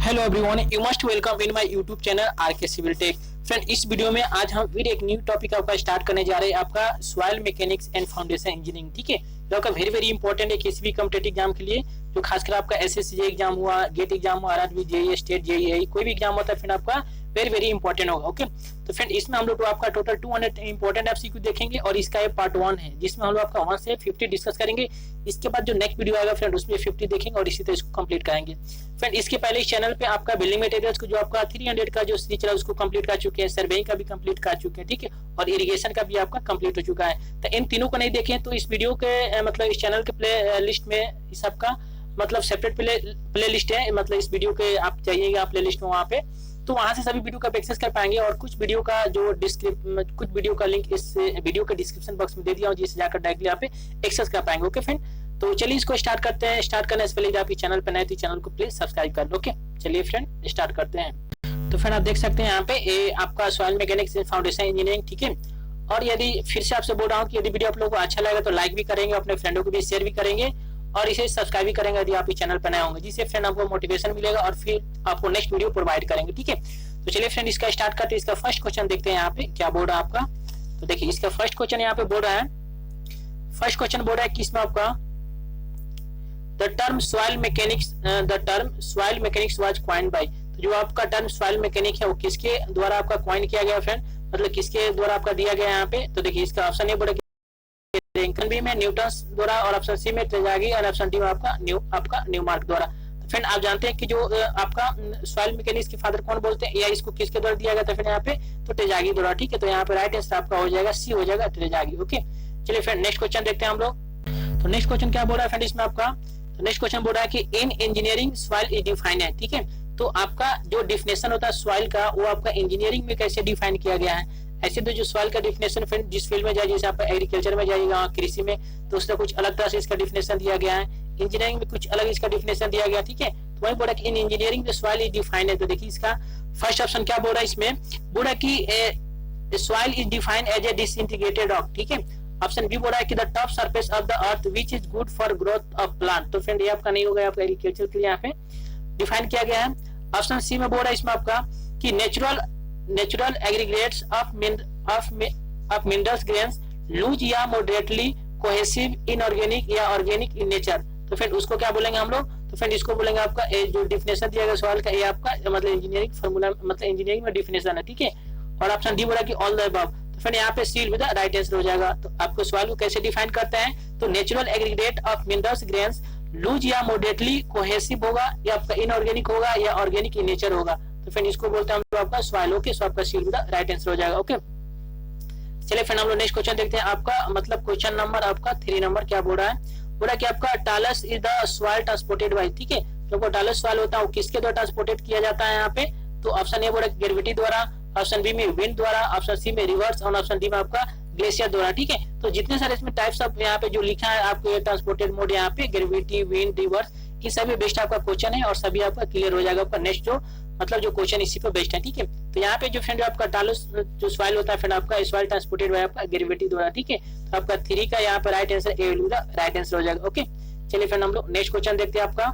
Hello everyone, you must welcome in my YouTube channel RK civil tech. Friend, इस video में आज हम फिर एक न्यू टॉपिक आपका स्टार्ट करने जा रहे हैं, आपका soil mechanics and foundation engineering. ठीक है, जो आपका वेरी इंपॉर्टेंट है किसी भी कॉम्पिटिटिव एग्जाम के लिए, जो खासकर आपका एसएससी एग्जाम हुआ, गेट एग्जाम हुआ, आरआरबी, जेईई, स्टेट जेईई, कोई भी एग्जाम होता है फ्रेंड आपका वेरी इंपॉर्टेंट होगा। ओके, तो फ्रेंड इसमें हम लोग आपका टोटल 200 इंपॉर्टेंट एमसीक्यू देखेंगे और इसका ये पार्ट 1 है, जिसमें हम लोग आपका 1 से 50 डिस्कस करेंगे। इसके बाद जो नेक्स्ट वीडियो आएगा फ्रेंड उसमें 50 देखेंगे और इसी तरह इसको कंप्लीट करेंगे। फ्रेंड, इसके पहले इस चैनल पे आपका बिल्डिंग मटेरियल्स को जो आपका 300 का जो सीरीज चला उसको कंप्लीट कर चुके हैं, सर्वेइंग का भी कंप्लीट कर चुके हैं, ठीक है, और इरिगेशन का भी आपका कंप्लीट हो चुका है। तो इन तीनों को नहीं देखें तो इस वीडियो के मतलब इस चैनल के प्ले लिस्ट में इस सबका मतलब सेपरेट प्ले लिस्ट है, मतलब इस वीडियो के आप जाइएगा प्ले लिस्ट में, वहाँ पे तो वहां से सभी वीडियो का एक्सेस कर पाएंगे। और कुछ वीडियो का जो कुछ वीडियो का लिंक इस वीडियो के डिस्क्रिप्शन बॉक्स में दे दिया हूं, जिससे जाकर डायरेक्टली आप एक्सेस कर पाएंगे। ओके फ्रेंड, तो चलिए इसको स्टार्ट करते हैं। स्टार्ट करने से पहले यदि आप इस चैनल पर नए तो चैनल को प्लीज सब्सक्राइब कर लो। ओके, चलिए फ्रेंड स्टार्ट करते हैं। तो फ्रेंड आप देख सकते हैं यहाँ पे ये आपका सॉइल मैकेनिक्स फाउंडेशन इंजीनियरिंग, ठीक है। और यदि फिर से आपसे बोल रहा हूँ कि यदि वीडियो आप लोगों को अच्छा लगेगा तो लाइक भी करेंगे, अपने फ्रेंडों को भी शेयर भी करेंगे और इसे सब्सक्राइब भी करेंगे यदि आप इस चैनल पर नए होंगे, जिससे फ्रेंड आपको मोटिवेशन मिलेगा और फिर आपको नेक्स्ट वीडियो प्रोवाइड करेंगे। ठीक है, तो चलिए फ्रेंड इसका स्टार्ट करते हैं। इसका फर्स्ट क्वेश्चन देखते हैं यहाँ पे क्या बोल रहा है आपका। तो देखिए इसका फर्स्ट क्वेश्चन यहाँ पे बोल रहा है, फर्स्ट क्वेश्चन बोल रहा है कि इसमें आपका the term soil mechanics was coined bye. तो जो आपका टर्म सॉइल मैकेनिक है वो किसके द्वारा आपका कॉइन किया गया फ्रेंड, मतलब किसके द्वारा आपका दिया गया यहाँ पे। तो देखिए इसका ऑप्शन ए बोला ऑप्शन बी में न्यूटन द्वारा और ऑप्शन सी में ट्रेजागी और ऑप्शन डी में आपका न्यूमार्क द्वारा। तो फ्रेंड आप जानते हैं कि जो आपका सॉइल मैकेनिक्स के फादर कौन बोलते हैं या इसको किसके द्वारा दिया गया था फ्रेंड यहाँ पे, तो ट्रेजागी द्वारा। ठीक है, तो यहाँ पे राइट आंसर आपका हो जाएगा सी, हो जाएगा ट्रेजागी। ओके, चलिए फ्रेंड नेक्स्ट क्वेश्चन देखते हैं हम लोग। तो नेक्स्ट क्वेश्चन क्या बोल रहा है फ्रेंड इसमें आपका, तो नेक्स्ट क्वेश्चन बोल रहा है कि इन इंजीनियरिंग सॉइल इज डिफाइंड है। ठीक है, तो आपका जो डिफिनेशन होता है सॉइल का वो आपका इंजीनियरिंग में कैसे डिफाइन किया गया है। ऐसे तो जो सॉइल का डिफिनेशन फ्रेंड जिस फील्ड में जाए, जैसे आप एग्रीकल्चर में जाइएगा, कृषि में, तो उसका कुछ अलग तरह से इसका डिफिनेशन दिया गया है, इंजीनियरिंग में कुछ अलग इसका डिफिनेशन दिया गया। ठीक है, तो वही बोला कि इन इंजीनियरिंग जो सॉइल इज डिफाइंड है। तो देखिए इसका फर्स्ट ऑप्शन क्या बोल रहा है इसमें, बोला कि soil is defined as a disintegrated rock. ठीक है, ऑप्शन बी बोल रहा है कि the top surface of the earth which is good for growth of plant. तो फ्रेंड ये आपका नहीं होगा, आपका एग्रीकल्चर के लिए यहाँ पे डिफाइन किया गया है। ऑप्शन सी में बोल रहा है इसमें आपका कि natural aggregates of minerals grains loose या मॉडरेटली कोहेसिव इनऑर्गेनिक या ऑर्गेनिक इन नेचर। तो फ्रेंड उसको क्या बोलेंगे हम लोग, तो फ्रेंड इसको बोलेंगे आपका जो डिफिनेशन दिया गया सवाल का, ये आपका मतलब इंजीनियरिंग फार्मूला, मतलब इंजीनियरिंग में डिफिनेशन है। ठीक है, और ऑप्शन डी बोला कि ऑल द अबव। तो फ्रेंड यहाँ पे सी विद राइट आंसर हो जाएगा। तो आपको सवाल को कैसे डिफाइन करते हैं, तो natural aggregate of minerals grains loose या मॉडरेटली कोहेसिव होगा, या आपका इनऑर्गेनिक होगा, या ऑर्गेनिक इन नेचर होगा। तो फ्रेंड इसको बोलते हैं हम लोग आपका सॉइल। ओके, सो आपका सी विद राइट आंसर हो जाएगा। ओके, चलिए फ्रेंड हम लोग नेक्स्ट क्वेश्चन देखते हैं। आपका मतलब क्वेश्चन नंबर आपका 3 नंबर क्या बोल रहा है, बोला कि आपका talus is the soil transported by. ठीक है, जो टालस सॉइल होता है वो किसके द्वारा ट्रांसपोर्टेड किया जाता है यहाँ पे, तो ऑप्शन ए बोला ग्रेविटी द्वारा, ऑप्शन बी में विंड द्वारा, ऑप्शन सी में रिवर्स और ऑप्शन डी में आपका ग्लेशियर द्वारा। ठीक है, तो जितने सारे इसमें टाइप्स ऑफ यहाँ पे जो लिखा है आपको ट्रांसपोर्टेड मोड यहाँ पे ग्रेविटी, विंड, रिवर्स, ये सभी बेस्ट आपका क्वेश्चन है और सभी आपका क्लियर हो जाएगा आपका नेक्स्ट जो मतलब जो क्वेश्चन इसी पे बेस्ट है। ठीक है, तो यहाँ पे जो फ्रेंड आपका टालस जो सॉइल होता है फ्रेंड आपका सॉइल ट्रांसपोर्टेड बाय आपका ग्रेविटी द्वारा। ठीक है, तो आपका 3 का यहाँ पे right answer A right answer हो जाएगा। ओके, चलिए फ्रेंड हम लोग नेक्स्ट क्वेश्चन देखते हैं आपका।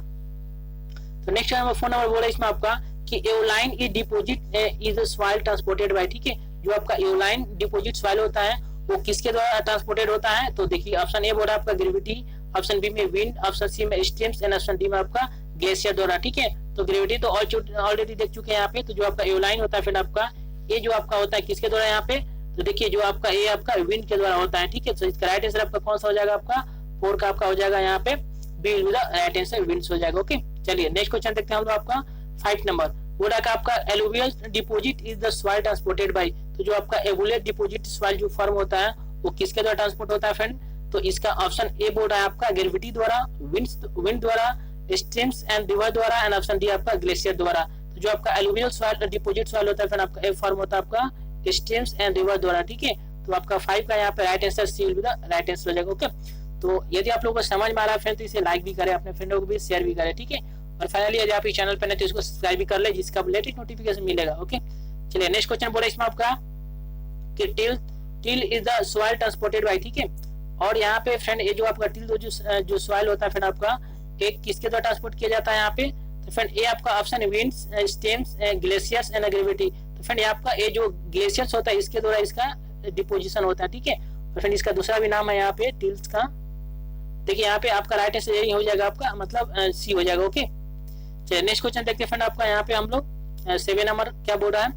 तो नेक्स्ट नंबर 4 नंबर बोला इसमें आपका कि aeolian is deposit is soil transported by. ठीक है, जो आपका एओलाइन डिपोजिट सॉइल होता है वो किसके द्वारा ट्रांसपोर्टेड होता है, तो देखिए ऑप्शन ए बोल रहा है आपका ग्रेविटी, ऑप्शन बी में विंड, ऑप्शन सी में स्ट्रीम्स एंड ऑप्शन डी में आपका ग्लेशियर द्वारा। ठीक है, तो ग्रेविटी तो ऑलरेडी देख चुके हैं यहाँ पे। तो जो आपका एओलाइन होता है फिर आपका ये जो आपका होता है किसके द्वारा यहाँ पे, तो देखिए जो आपका ए आपका विंड के द्वारा होता है। ठीक है, तो इसका राइट आंसर आपका कौन सा हो जाएगा, आपका 4 का आपका हो जाएगा यहाँ पे be with right answer winds हो जाएगा। ओके, चलिए नेक्स्ट क्वेश्चन देखते हैं हम लोग आपका 5 नंबर बोला कि आपका alluvial deposit is the soil transported by. तो जो आपका एलुवियल डिपोजिट सॉइल जो फॉर्म होता है वो किसके द्वारा ट्रांसपोर्ट होता है फ्रेंड, तो इसका ऑप्शन ए बोल रहा है आपका ग्रेविटी द्वारा, विंड द्वारा, स्ट्रीम्स एंड रिवर द्वारा एंड ऑप्शन डी आपका ग्लेशियर द्वारा। तो जो आपका एलुवियल सॉइल डिपोजिट सॉइल होता है फ्रेंड आपका ए फॉर्म होता है आपका स्ट्रीम्स एंड रिवर द्वारा। ठीक है, तो आपका 5 का यहाँ पे right answer C will be the right answer हो जाएगा। ओके, तो यदि आप लोगों को समझ में आ रहा है फ्रेंड तो इसे लाइक भी करें, अपने फ्रेंडों को भी शेयर भी करें। ठीक है, और फाइनली यदि आप इस चैनल पर नए तो इसको सब्सक्राइब भी कर ले, जिसका लेटेस्ट नोटिफिकेशन मिलेगा। ओके, चलिए नेक्स्ट क्वेश्चन बोला इसमें आपका कि till is the soil transported by. ठीक है, और यहाँ पे फ्रेंड ये जो आपका टिल जो सॉइल होता है फ्रेंड आपका एक किसके द्वारा ट्रांसपोर्ट किया जाता है यहाँ पे, तो फ्रेंड ये आपका ऑप्शन है winds, stems, glaciers and gravity. तो फ्रेंड ये आपका ये जो ग्लेशियर्स होता है इसके द्वारा इसका डिपोजिशन होता है, ठीक है। और फ्रेंड इसका दूसरा भी नाम है यहाँ पे टिल्स का। देखिए यहाँ पे आपका राइट आंसर यही हो जाएगा आपका, मतलब सी हो जाएगा। ओके, चलिए नेक्स्ट क्वेश्चन देखते हैं फ्रेंड आपका यहाँ पे हम लोग 7 नंबर क्या बोल रहा है,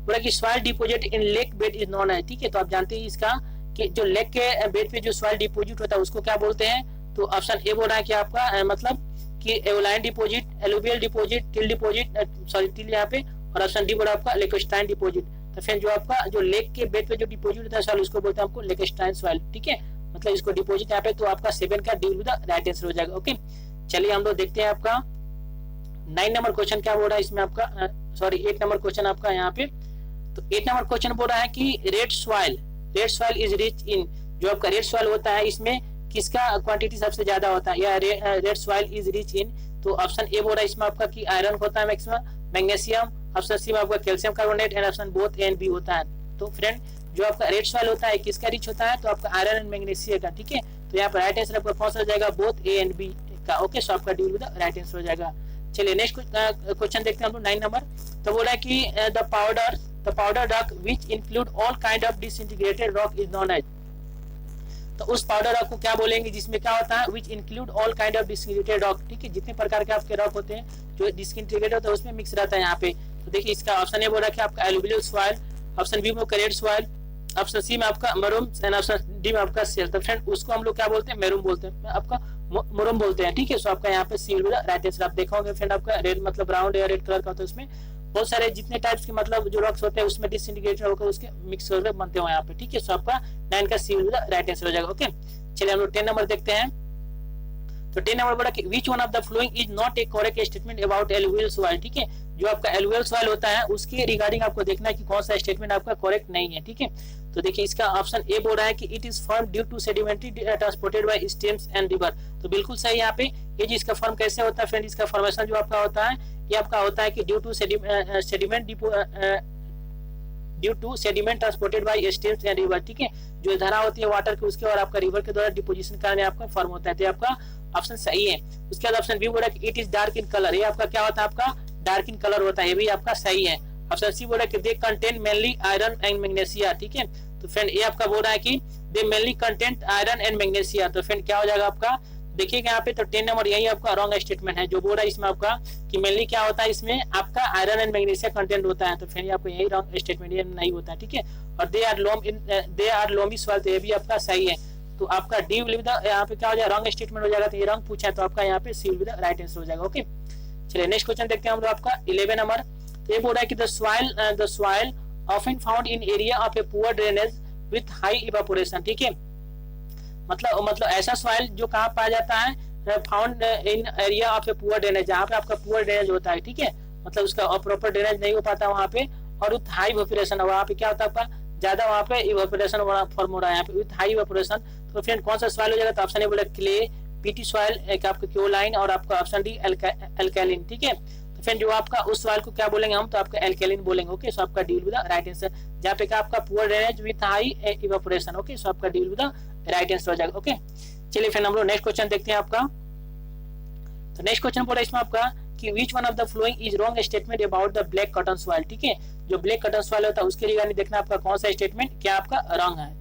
बोला कि soil deposit in lake bed is known है, ठीक है। तो आप जानते हैं इसका कि जो लेक के बेड पे जो सॉइल डिपोजिट होता है उसको क्या बोलते हैं। तो ऑप्शन ए बोल रहा है कि आपका मतलब कि aeolian deposit, alluvial deposit, till deposit, sorry till यहाँ पे, और ऑप्शन डी बोल रहा है आपका लेकोस्टाइन डिपोजिट। तो फिर जो आपका जो लेक के बेड पे जो डिपोजिट होता है सॉइल उसको बोलते हैं आपको लेकोस्टाइन सॉइल, ठीक है। मतलब इसको डिपोजिट यहाँ पे, तो आपका 7 का D will be the right answer हो जाएगा। ओके, चलिए हम लोग देखते हैं आपका 9 नंबर क्वेश्चन क्या बोल रहा है इसमें आपका, सॉरी 8 नंबर क्वेश्चन आपका यहाँ पे। तो 8 नंबर क्वेश्चन बोल रहा है कि red soil is rich in, जो आपका रेड सॉइल होता है इसमें किसका क्वांटिटी सबसे ज्यादा होता है, या red soil is rich in. तो ऑप्शन ए बोल रहा है इसमें आपका कि आयरन होता है मैक्सिमम, मैग्नीशियम, ऑप्शन सी में आपका calcium carbonate, and option both A and B होता है। तो फ्रेंड जो आपका रेड सॉइल होता है किसका रिच होता है, तो आपका आयरन एंड मैग्नीशियम का, ठीक है। तो यहाँ पर राइट आंसर आपका कौन सा हो जाएगा, बोथ ए एंड बी का। ओके, सो आपका D will be the right answer हो जाएगा। चलिए नेक्स्ट क्वेश्चन देखते हैं हम लोग 9 नंबर। तो बोला कि the powder rock which include all kind of disintegrated rock is known as. तो उस पाउडर रॉक को क्या बोलेंगे जिसमें क्या होता है, विच include all kind of disintegrated rock, ठीक है। जितने प्रकार के आपके रॉक होते हैं जो डिसइंटीग्रेटेड होता है उसमें मिक्स रहता है यहाँ पे। तो देखिए इसका ऑप्शन ए बोल रहा है कि आपका एलुवियल सॉइल, ऑप्शन बी में रेड सॉइल, ऑप्शन सी में आपका मरूम, एंड ऑप्शन डी में आपका सेल। तो फ्रेंड उसको हम लोग क्या बोलते हैं, मेरूम बोलते हैं, आपका मरूम बोलते हैं, ठीक है। सो आपका यहाँ पे C will be the right answer. आप देखोगे फ्रेंड आपका रेड मतलब ब्राउन या रेड कलर का होता है, उसमें बहुत सारे जितने टाइप्स के मतलब जो रॉक्स होते हैं उसमें डिसइंटीग्रेटेड होकर उसके मिक्स होकर बनते हैं यहाँ पे, ठीक है। सो आपका 9 का C will be the right answer हो जाएगा। ओके, चलिए हम लोग 10 नंबर देखते हैं। तो 10 नंबर बोला कि which one of the following is not A correct statement about alluvial soil, ठीक है। जो आपका एलुवियल सॉइल होता है उसके रिगार्डिंग आपको देखना है कि कौन सा स्टेटमेंट आपका करेक्ट नहीं है, ठीक है। तो देखिए इसका ऑप्शन ए बोल रहा है कि it is form due to sedimentary transported by streams and river. तो बिल्कुल सही यहाँ पे। ये जो इसका फॉर्म कैसे होता है फ्रेंड, इसका फॉर्मेशन जो आपका होता है ये आपका होता है कि due to sediment transported by streams and river, ठीक है। जो धारा होती है वाटर की उसके और आपका रिवर के द्वारा डिपोजिशन करने आपका फॉर्म होता है। तो आपका ऑप्शन सही है। उसके बाद ऑप्शन बी बोला कि it is dark in colour, ये आपका क्या होता है, आपका डार्क इन कलर होता है, ये भी आपका सही है। ऑप्शन सी बोला कि they contain mainly iron and magnesium, ठीक है। तो फ्रेंड ये आपका बोल रहा है कि दे mainly content iron and magnesium. तो फ्रेंड क्या हो जाएगा आपका, देखिएगा यहाँ पे। तो 10 नंबर यही आपका रॉन्ग स्टेटमेंट है, जो बोल रहा है इसमें आपका कि मेनली क्या होता है, इसमें आपका आयरन एंड मैग्नीशियम कंटेंट होता है। तो फ्रेंड आपको यही रॉन्ग स्टेटमेंट ये नहीं होता है, ठीक है। और दे आर लोमी सॉइल, तो ये भी आपका सही है। तो आपका डी विल बी द यहाँ पे क्या हो जाएगा, रॉन्ग स्टेटमेंट हो जाएगा। तो ये रॉन्ग पूछा है, तो आपका यहाँ पे C will be the right answer हो जाएगा। ओके, चलिए नेक्स्ट क्वेश्चन देखते हैं हम लोग आपका 11 नंबर। तो ये बोल रहा है कि the soil often found in area of a poor drainage with high evaporation, ठीक है। मतलब ऐसा सॉइल जो कहाँ पाया जाता है, found in area of a poor drainage, जहाँ पे आपका पुअर ड्रेनेज होता है, ठीक है। मतलब उसका प्रॉपर ड्रेनेज नहीं हो पाता वहाँ पे, और विथ हाई इवापोरेशन, वहाँ पे क्या होता है आपका ज्यादा वहाँ पे इवापोरेशन फॉर्म हो रहा है यहाँ पे विथ हाई इवापोरेशन। तो फ्रेंड कौन सा सॉइल हो जाएगा, तो ऑप्शन ए बोला क्ले, पीटी सॉइल, एक आपका क्योलाइन, और आपका ऑप्शन डी एल्कैलिन, ठीक है। तो फ्रेंड जो आपका उस सॉइल को क्या बोलेंगे हम, तो आपका एल्कैलिन बोलेंगे। ओके, सो आपका D will be the right answer, जहाँ पे क्या आपका poor drainage with high evaporation. Okay, so आपका D will be the right answer हो जाएगा। ओके, चलिए फ्रेंड हम लोग नेक्स्ट क्वेश्चन देखते हैं आपका। तो नेक्स्ट क्वेश्चन बोला इसमें आपका कि which one of the following is wrong statement about the black cotton soil, ठीक है। जो ब्लैक कॉटन सॉइल होता है उसके रिगार्डिंग देखना आपका कौन सा स्टेटमेंट क्या आपका रॉन्ग है।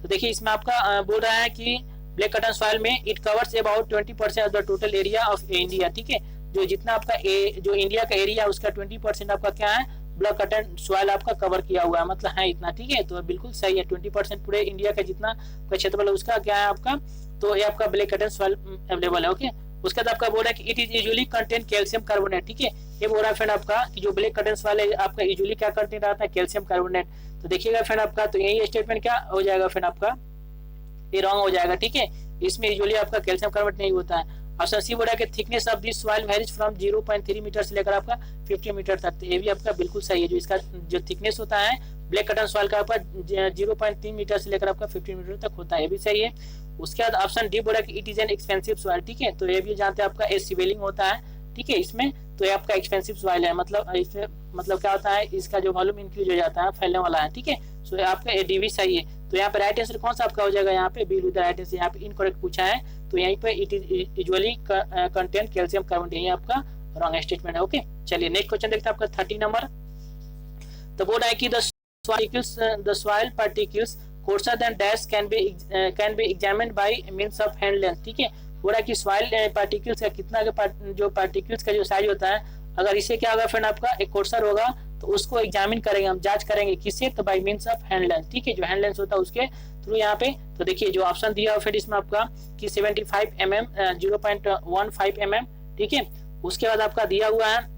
तो देखिए इसमें आपका बोल रहा है कि ब्लैक कॉटन सॉइल में it covers about 20% of the total area of India, ठीक है। जो जितना आपका जो इंडिया का एरिया उसका 20% आपका क्या है, ब्लैक कॉटन सॉइल आपका कवर किया हुआ है, मतलब है इतना, ठीक है। तो बिल्कुल सही है, 20% पूरे इंडिया का जितना क्षेत्रफल है उसका क्या है आपका, तो ये आपका ब्लैक कॉटन सॉइल अवेलेबल है। ओके, उसके बाद आपका बोल रहा है कि it is usually contain calcium carbonate, ठीक है। ये बोल रहा है फ्रेंड आपका कि जो ब्लैक कॉटन सॉइल है आपका यूजुअली क्या कंटेन रहता है, कैल्शियम कार्बोनेट। तो देखिएगा फ्रेंड आपका, तो यही स्टेटमेंट क्या हो जाएगा फ्रेंड आपका, ये रॉन्ग हो जाएगा, ठीक है। इसमें यूजुअली आपका कैल्शियम कार्बोनेट नहीं होता है। ऑप्शन सी बोल रहा है कि thickness of this soil varies from 0.3 metre से लेकर आपका 50 मीटर तक। तो ये भी आपका बिल्कुल सही है। जो इसका जो थिकनेस होता है ब्लैक कॉटन सॉइल का आपका 0.3 मीटर से लेकर आपका 50 मीटर तक होता है, ये भी सही है। उसके बाद ऑप्शन डी बोल रहा है कि it is an expensive soil, ठीक है। तो ये भी जानते हैं आपका ए सिवेलिंग होता है, ठीक है। इसमें तो ये आपका एक्सपेंसिव सॉइल है, मतलब इसमें मतलब क्या होता है, इसका जो वॉल्यूम इंक्रीज हो जाता है, फैलने वाला है, ठीक है। सो आपका ए डी भी सही है। तो यहाँ पे राइट आंसर कौन सा आपका हो जाएगा, यहाँ पे बी विद राइट आंसर। यहाँ पे इनकरेक्ट पूछा है, तो यहीं पे it is usually contain calcium carbonate, यही आपका रॉन्ग स्टेटमेंट है। ओके, चलिए नेक्स्ट क्वेश्चन देखते हैं आपका 30 नंबर। तो बोल रहा है कि the soil particles coarser than dash can be examined by means of hand length। ठीक है, बोल रहा है कि सॉइल पार्टिकल्स का कितना जो पार्टिकल्स का जो साइज होता है, अगर इसे क्या होगा फ्रेंड आपका एक कोर्सर होगा तो उसको एग्जामिन करेंगे, हम जांच करेंगे किससे, तो by means of hand length. ठीक है, जो हैंड लेंथ होता है उसके थ्रू यहाँ पे। तो देखिए जो ऑप्शन दिया फिर इसमें आपका कि 75 mm 0.15 mm। ठीक है, उसके बाद आपका दिया हुआ है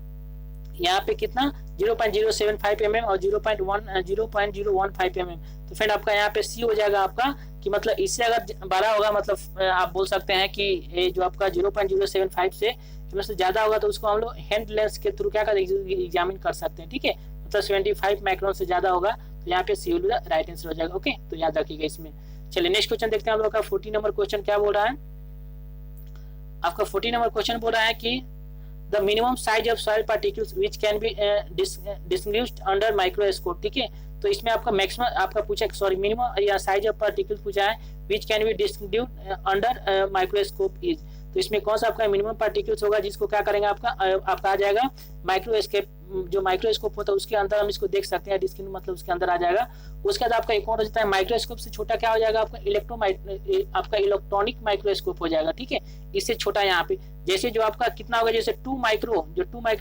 यहाँ पे कितना 0.075 mm और 0.015 mm। तो फ्रेंड आपका यहाँ पे सी हो जाएगा आपका कि मतलब इससे अगर बड़ा होगा, मतलब आप बोल सकते हैं कि ये जो आपका 0.075 से मतलब ज्यादा होगा तो उसको हम लोग हैंड लेंस के थ्रू क्या कर एग्जामिन कर सकते हैं। ठीक है, मतलब 75 माइक्रोन से ज्यादा होगा तो यहाँ पे C will be the right answer हो जाएगा। ओके, तो याद रखिएगा इसमें। चलिए नेक्स्ट क्वेश्चन देखते हैं हम लोग का 40 नंबर क्वेश्चन क्या बोल रहा है आपका। 40 नंबर क्वेश्चन बोल रहा है कि the minimum size of soil particles which can be distinguished under microscope। ठीक है, तो इसमें आपका मैक्सिमम आपका पूछा मिनिमम या साइज ऑफ पार्टिकल पूछा है which can be distinguished under microscope is। तो इसमें कौन सा आपका मिनिमम पार्टिकल्स होगा जिसको क्या करेंगे आपका आ जाएगा माइक्रोस्कोप। जो माइक्रोस्कोप होता है उसके अंदर हम इसको देख सकते हैं, डिस्किन मतलब उसके अंदर आ जाएगा। उसके बाद आपका एक और हो जाता है माइक्रोस्कोप से छोटा क्या हो जाएगा आपका इलेक्ट्रॉनिक माइक्रोस्कोप हो जाएगा। ठीक है, इससे छोटा यहाँ पे जैसे जो आपका कितना होगा, जैसे 2 माइक्रो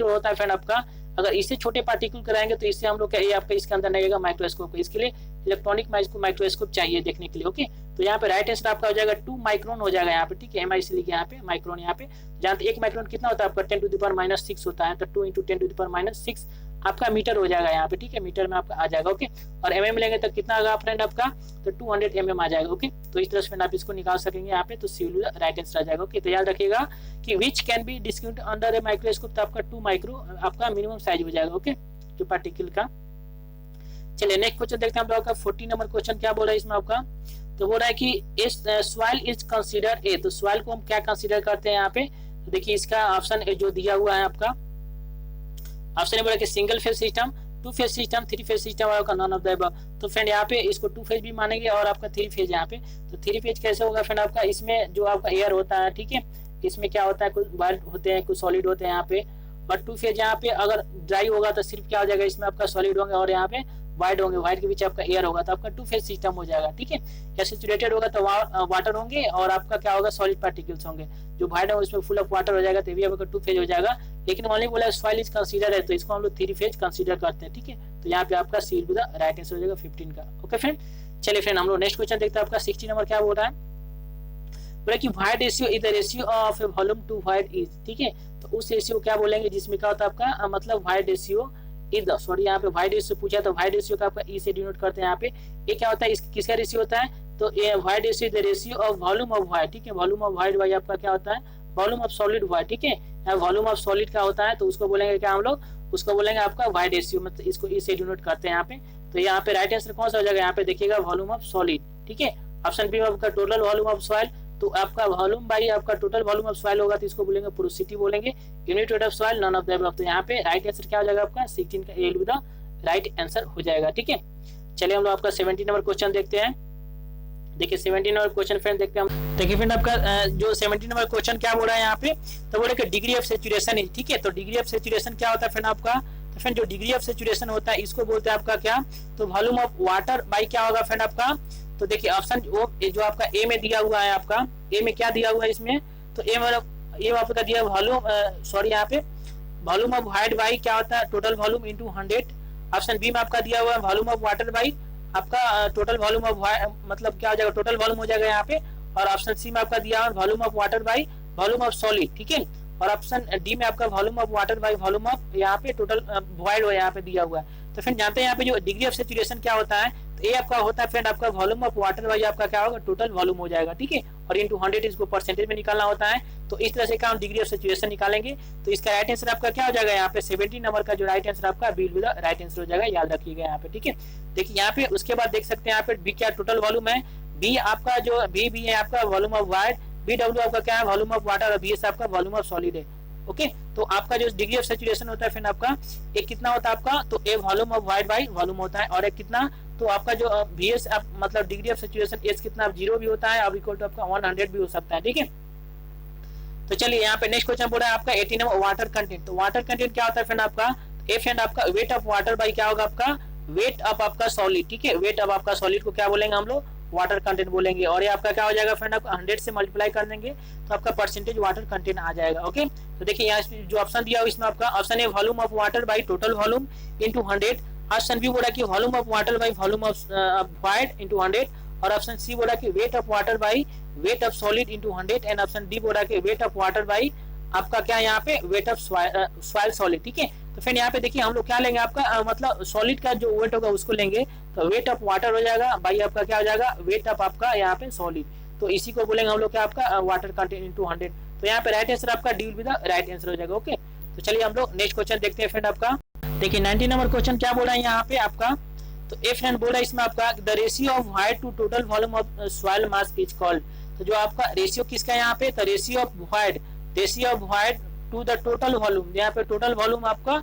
होता है फ्रेंड आपका, अगर इससे छोटे पार्टिकल कराएंगे तो इससे हम लोग ये आपका इसके अंदर नहीं आएगा माइक्रोस्कोप। इसके लिए इलेक्ट्रॉनिक माइक्रोस्कोप चाहिए देखने के लिए। ओके, तो यहाँ पे राइट आंसर आपका हो जाएगा 2 माइक्रोन हो जाएगा यहाँ पे। ठीक है, MI से लिखिए यहाँ पे माइक्रोन। यहाँ पे जहाँ पे 1 माइक्रोन कितना होता है आपका 10⁻⁻6 होता है, तो 2 × 10⁻6 आपका मीटर हो जाएगा यहाँ पे। ठीक है, मीटर में आपका आ जाएगा। ओके, और MM लेंगे तो कितना होगा फ्रेंड आपका, तो 200 mm आ जाएगा। ओके, तो इस तरह से आप इसको निकाल सकेंगे यहाँ पे, तो सी विल बी राइट आंसर आ जाएगा। ओके, तो याद रखिएगा कि which can be describe under a microscope, तो आपका 2 माइक्रो आपका मिनिमम साइज हो जाएगा। ओके, जो पार्टिकल का। चलिए नेक्स्ट क्वेश्चन देखते हैं हम लोग का 40 नंबर क्वेश्चन क्या बोल रहा है इसमें आपका। तो बोल रहा है कि इस सॉइल इज कंसीडर ए। तो सॉइल को हम क्या कंसीडर करते हैं यहाँ पे, तो देखिए इसका ऑप्शन जो दिया हुआ है आपका ऑप्शन बोला कि single phase system, 2 phase system, 3 phase system और नॉन ऑफ द अबव। तो फ्रेंड यहाँ पे इसको 2 फेज भी मानेंगे और आपका 3 फेज यहाँ पे। तो 3 फेज कैसे होगा फ्रेंड आपका, इसमें जो आपका एयर होता है, ठीक है, इसमें क्या होता है कुछ वाइड होते हैं कुछ सॉलिड होते हैं यहाँ पे। और 2 फेज यहाँ पे अगर ड्राई होगा तो सिर्फ क्या हो जाएगा, इसमें आपका सॉलिड होंगे और यहाँ पे वाइड होंगे, वाइड के बीच आपका एयर होगा, तो आपका 2 फेज सिस्टम हो जाएगा। ठीक है, या सैचुरेटेड होगा तो वाटर होंगे और आपका क्या होगा सॉलिड पार्टिकल्स होंगे। जो वाइड है उसमें फुल ऑफ वाटर हो जाएगा, तो भी आपका 2 फेज हो जाएगा। लेकिन ओनली बोला सॉइल इज कंसीडर है, तो इसको हम लोग 3 फेज कंसीडर करते हैं। ठीक है, तो यहाँ पे आपका C will be the right answer हो जाएगा 15 का। ओके फ्रेंड, चलिए फ्रेंड हम लोग नेक्स्ट क्वेश्चन देखते हैं आपका 60 नंबर क्या बोल रहा है। बोला कि void ratio is the ratio of a volume to void is. ठीक है, तो उस रेशियो क्या बोलेंगे जिसमें क्या होता है आपका मतलब wide ratio is the, sorry यहाँ पे वाइड रेशियो पूछा, तो वाइड रेशियो का आपका ई से डिनोट करते हैं यहाँ पे। ये क्या होता है, किसका रेशियो होता है, तो ये void ratio the ratio of volume of wide. ठीक है, वॉल्यूम ऑफ वाइड बाई आपका क्या होता है वॉल्यूम ऑफ सॉलिड वाइड। ठीक है, वॉल्यूम ऑफ सॉलिड का होता है तो उसको बोलेंगे क्या हम लोग, उसको बोलेंगे आपका वाइड रेशियो, मतलब इसको ई से डिनोट करते हैं यहाँ पे। तो यहाँ पे राइट आंसर कौन सा हो जाएगा, यहाँ पे देखिएगा वॉल्यूम ऑफ सॉलिड। ठीक है, ऑप्शन बी आपका टोटल वॉल्यूम ऑफ सॉइल, तो आपका वॉल्यूम बाई आपका टोटल वॉल्यूम ऑफ सॉइल होगा तो इसको बोलेंगे पोरोसिटी बोलेंगे, unit weight of soil none of the above. तो यहाँ पे राइट आंसर क्या हो जाएगा आपका 16 का A will be the right answer हो जाएगा। ठीक है, चलिए हम लोग आपका 17 नंबर क्वेश्चन देखते हैं। देखिए 17 नंबर क्वेश्चन फ्रेंड देखते हैं हम। देखिए फ्रेंड आपका जो 17 नंबर क्वेश्चन क्या बोल रहा है यहाँ पे, तो बोले कि डिग्री ऑफ सैचुरेशन है। ठीक है, तो डिग्री ऑफ सैचुरेशन क्या होता है फ्रेंड आपका, तो फ्रेंड जो डिग्री ऑफ सैचुरेशन होता है इसको बोलते हैं आपका क्या, तो वॉल्यूम ऑफ वाटर बाई क्या होगा फ्रेंड आपका। तो देखिए ऑप्शन जो आपका ए में दिया हुआ है, आपका ए में क्या दिया हुआ है इसमें, तो ए मतलब ये आपका दिया वॉल्यूम सॉरी यहाँ पे वॉल्यूम ऑफ वाइड बाई क्या होता है total volume into 100। Option B में आपका दिया हुआ है वॉल्यूम ऑफ वाटर बाई आपका टोटल वॉल्यूम ऑफ मतलब क्या हो जाएगा टोटल वॉल्यूम हो जाएगा यहाँ पे। और ऑप्शन सी में आपका दिया हुआ है volume of water by volume of solid. ठीक है, और ऑप्शन डी में आपका volume of water by volume of यहाँ पे टोटल वॉइड यहाँ पे दिया हुआ है। तो फ्रेंड जानते हैं यहाँ पे जो डिग्री ऑफ सैचुरेशन क्या होता है, तो ये आपका होता है फ्रेंड आपका वॉल्यूम ऑफ वाटर बाई आपका क्या होगा टोटल वॉल्यूम हो जाएगा। ठीक है, और इनटू 100 इसको परसेंटेज में निकालना होता है। तो इस तरह से क्या हम डिग्री ऑफ सैचुरेशन निकालेंगे। तो इसका राइट आंसर आपका क्या हो जाएगा यहाँ पे 17 नंबर का जो राइट आंसर आपका B will be the right answer हो जाएगा, याद रखिएगा यहाँ पे। ठीक है, देखिए यहाँ पे उसके बाद देख सकते हैं यहाँ पे बी क्या टोटल वॉल्यूम है, बी आपका जो बी है आपका volume of void, V W आपका क्या है वॉल्यूम ऑफ वाटर और बी एस आपका वॉल्यूम ऑफ सॉलिड है। ओके, तो आपका जो डिग्री ऑफ सैचुरेशन होता है फिर आपका एक कितना होता है आपका, तो A volume of void by volume होता है, और एक कितना तो आपका जो VS मतलब डिग्री ऑफ सैचुरेशन एस कितना 0 भी होता है, अब इक्वल टू आपका 100 भी हो सकता है। ठीक है, तो चलिए यहाँ पे नेक्स्ट क्वेश्चन बोल रहा है आपका 18 नंबर वाटर कंटेंट। तो वाटर कंटेंट क्या होता है फ्रेंड आपका, ए फ्रेंड आपका वेट ऑफ वाटर बाई क्या होगा आपका वेट ऑफ आपका सॉलिड, ठीक है, वेट ऑफ आपका सॉलिड को क्या बोलेंगे हम लोग वाटर कंटेंट बोलेंगे। और ये आपका क्या हो जाएगा फ्रेंड आपका 100 से मल्टीप्लाई कर देंगे तो आपका परसेंटेज वाटर कंटेंट आ जाएगा। ओके, तो देखिए यहाँ जो ऑप्शन दिया हुआ इसमें आपका option A volume of water by total volume into 100, option B बोला कि volume of water by volume of void into 100, और ऑप्शन सी बोला कि weight of water by weight of solid into 100, and option D बोला कि weight of water by आपका क्या यहाँ पे वेट ऑफ सॉइल सॉलिड। ठीक है, तो फिर यहाँ पे देखिए हम लोग क्या लेंगे आपका मतलब सॉलिड का जो वेट होगा उसको लेंगे, तो वेट ऑफ वाटर हो जाएगा बाई आपका क्या हो जाएगा वेट ऑफ आपका यहाँ पे सॉलिड, तो इसी को बोलेंगे हम लोग क्या आपका वाटर कंटेंट इनटू 100। तो यहाँ पे राइट आंसर आपका D will be the right answer हो जाएगा। ओके, तो चलिए हम लोग नेक्स्ट क्वेश्चन देखते हैं फ्रेंड आपका। देखिए 19 नंबर क्वेश्चन क्या बोला है यहाँ पे आपका, तो ए फ्रेंड बोला इसमें आपका the ratio of weight to total volume of soil mass is called. तो जो आपका रेशियो किसका यहाँ पे, तो ratio of weight to the total volume, यहाँ पे टोटल वॉल्यूम आपका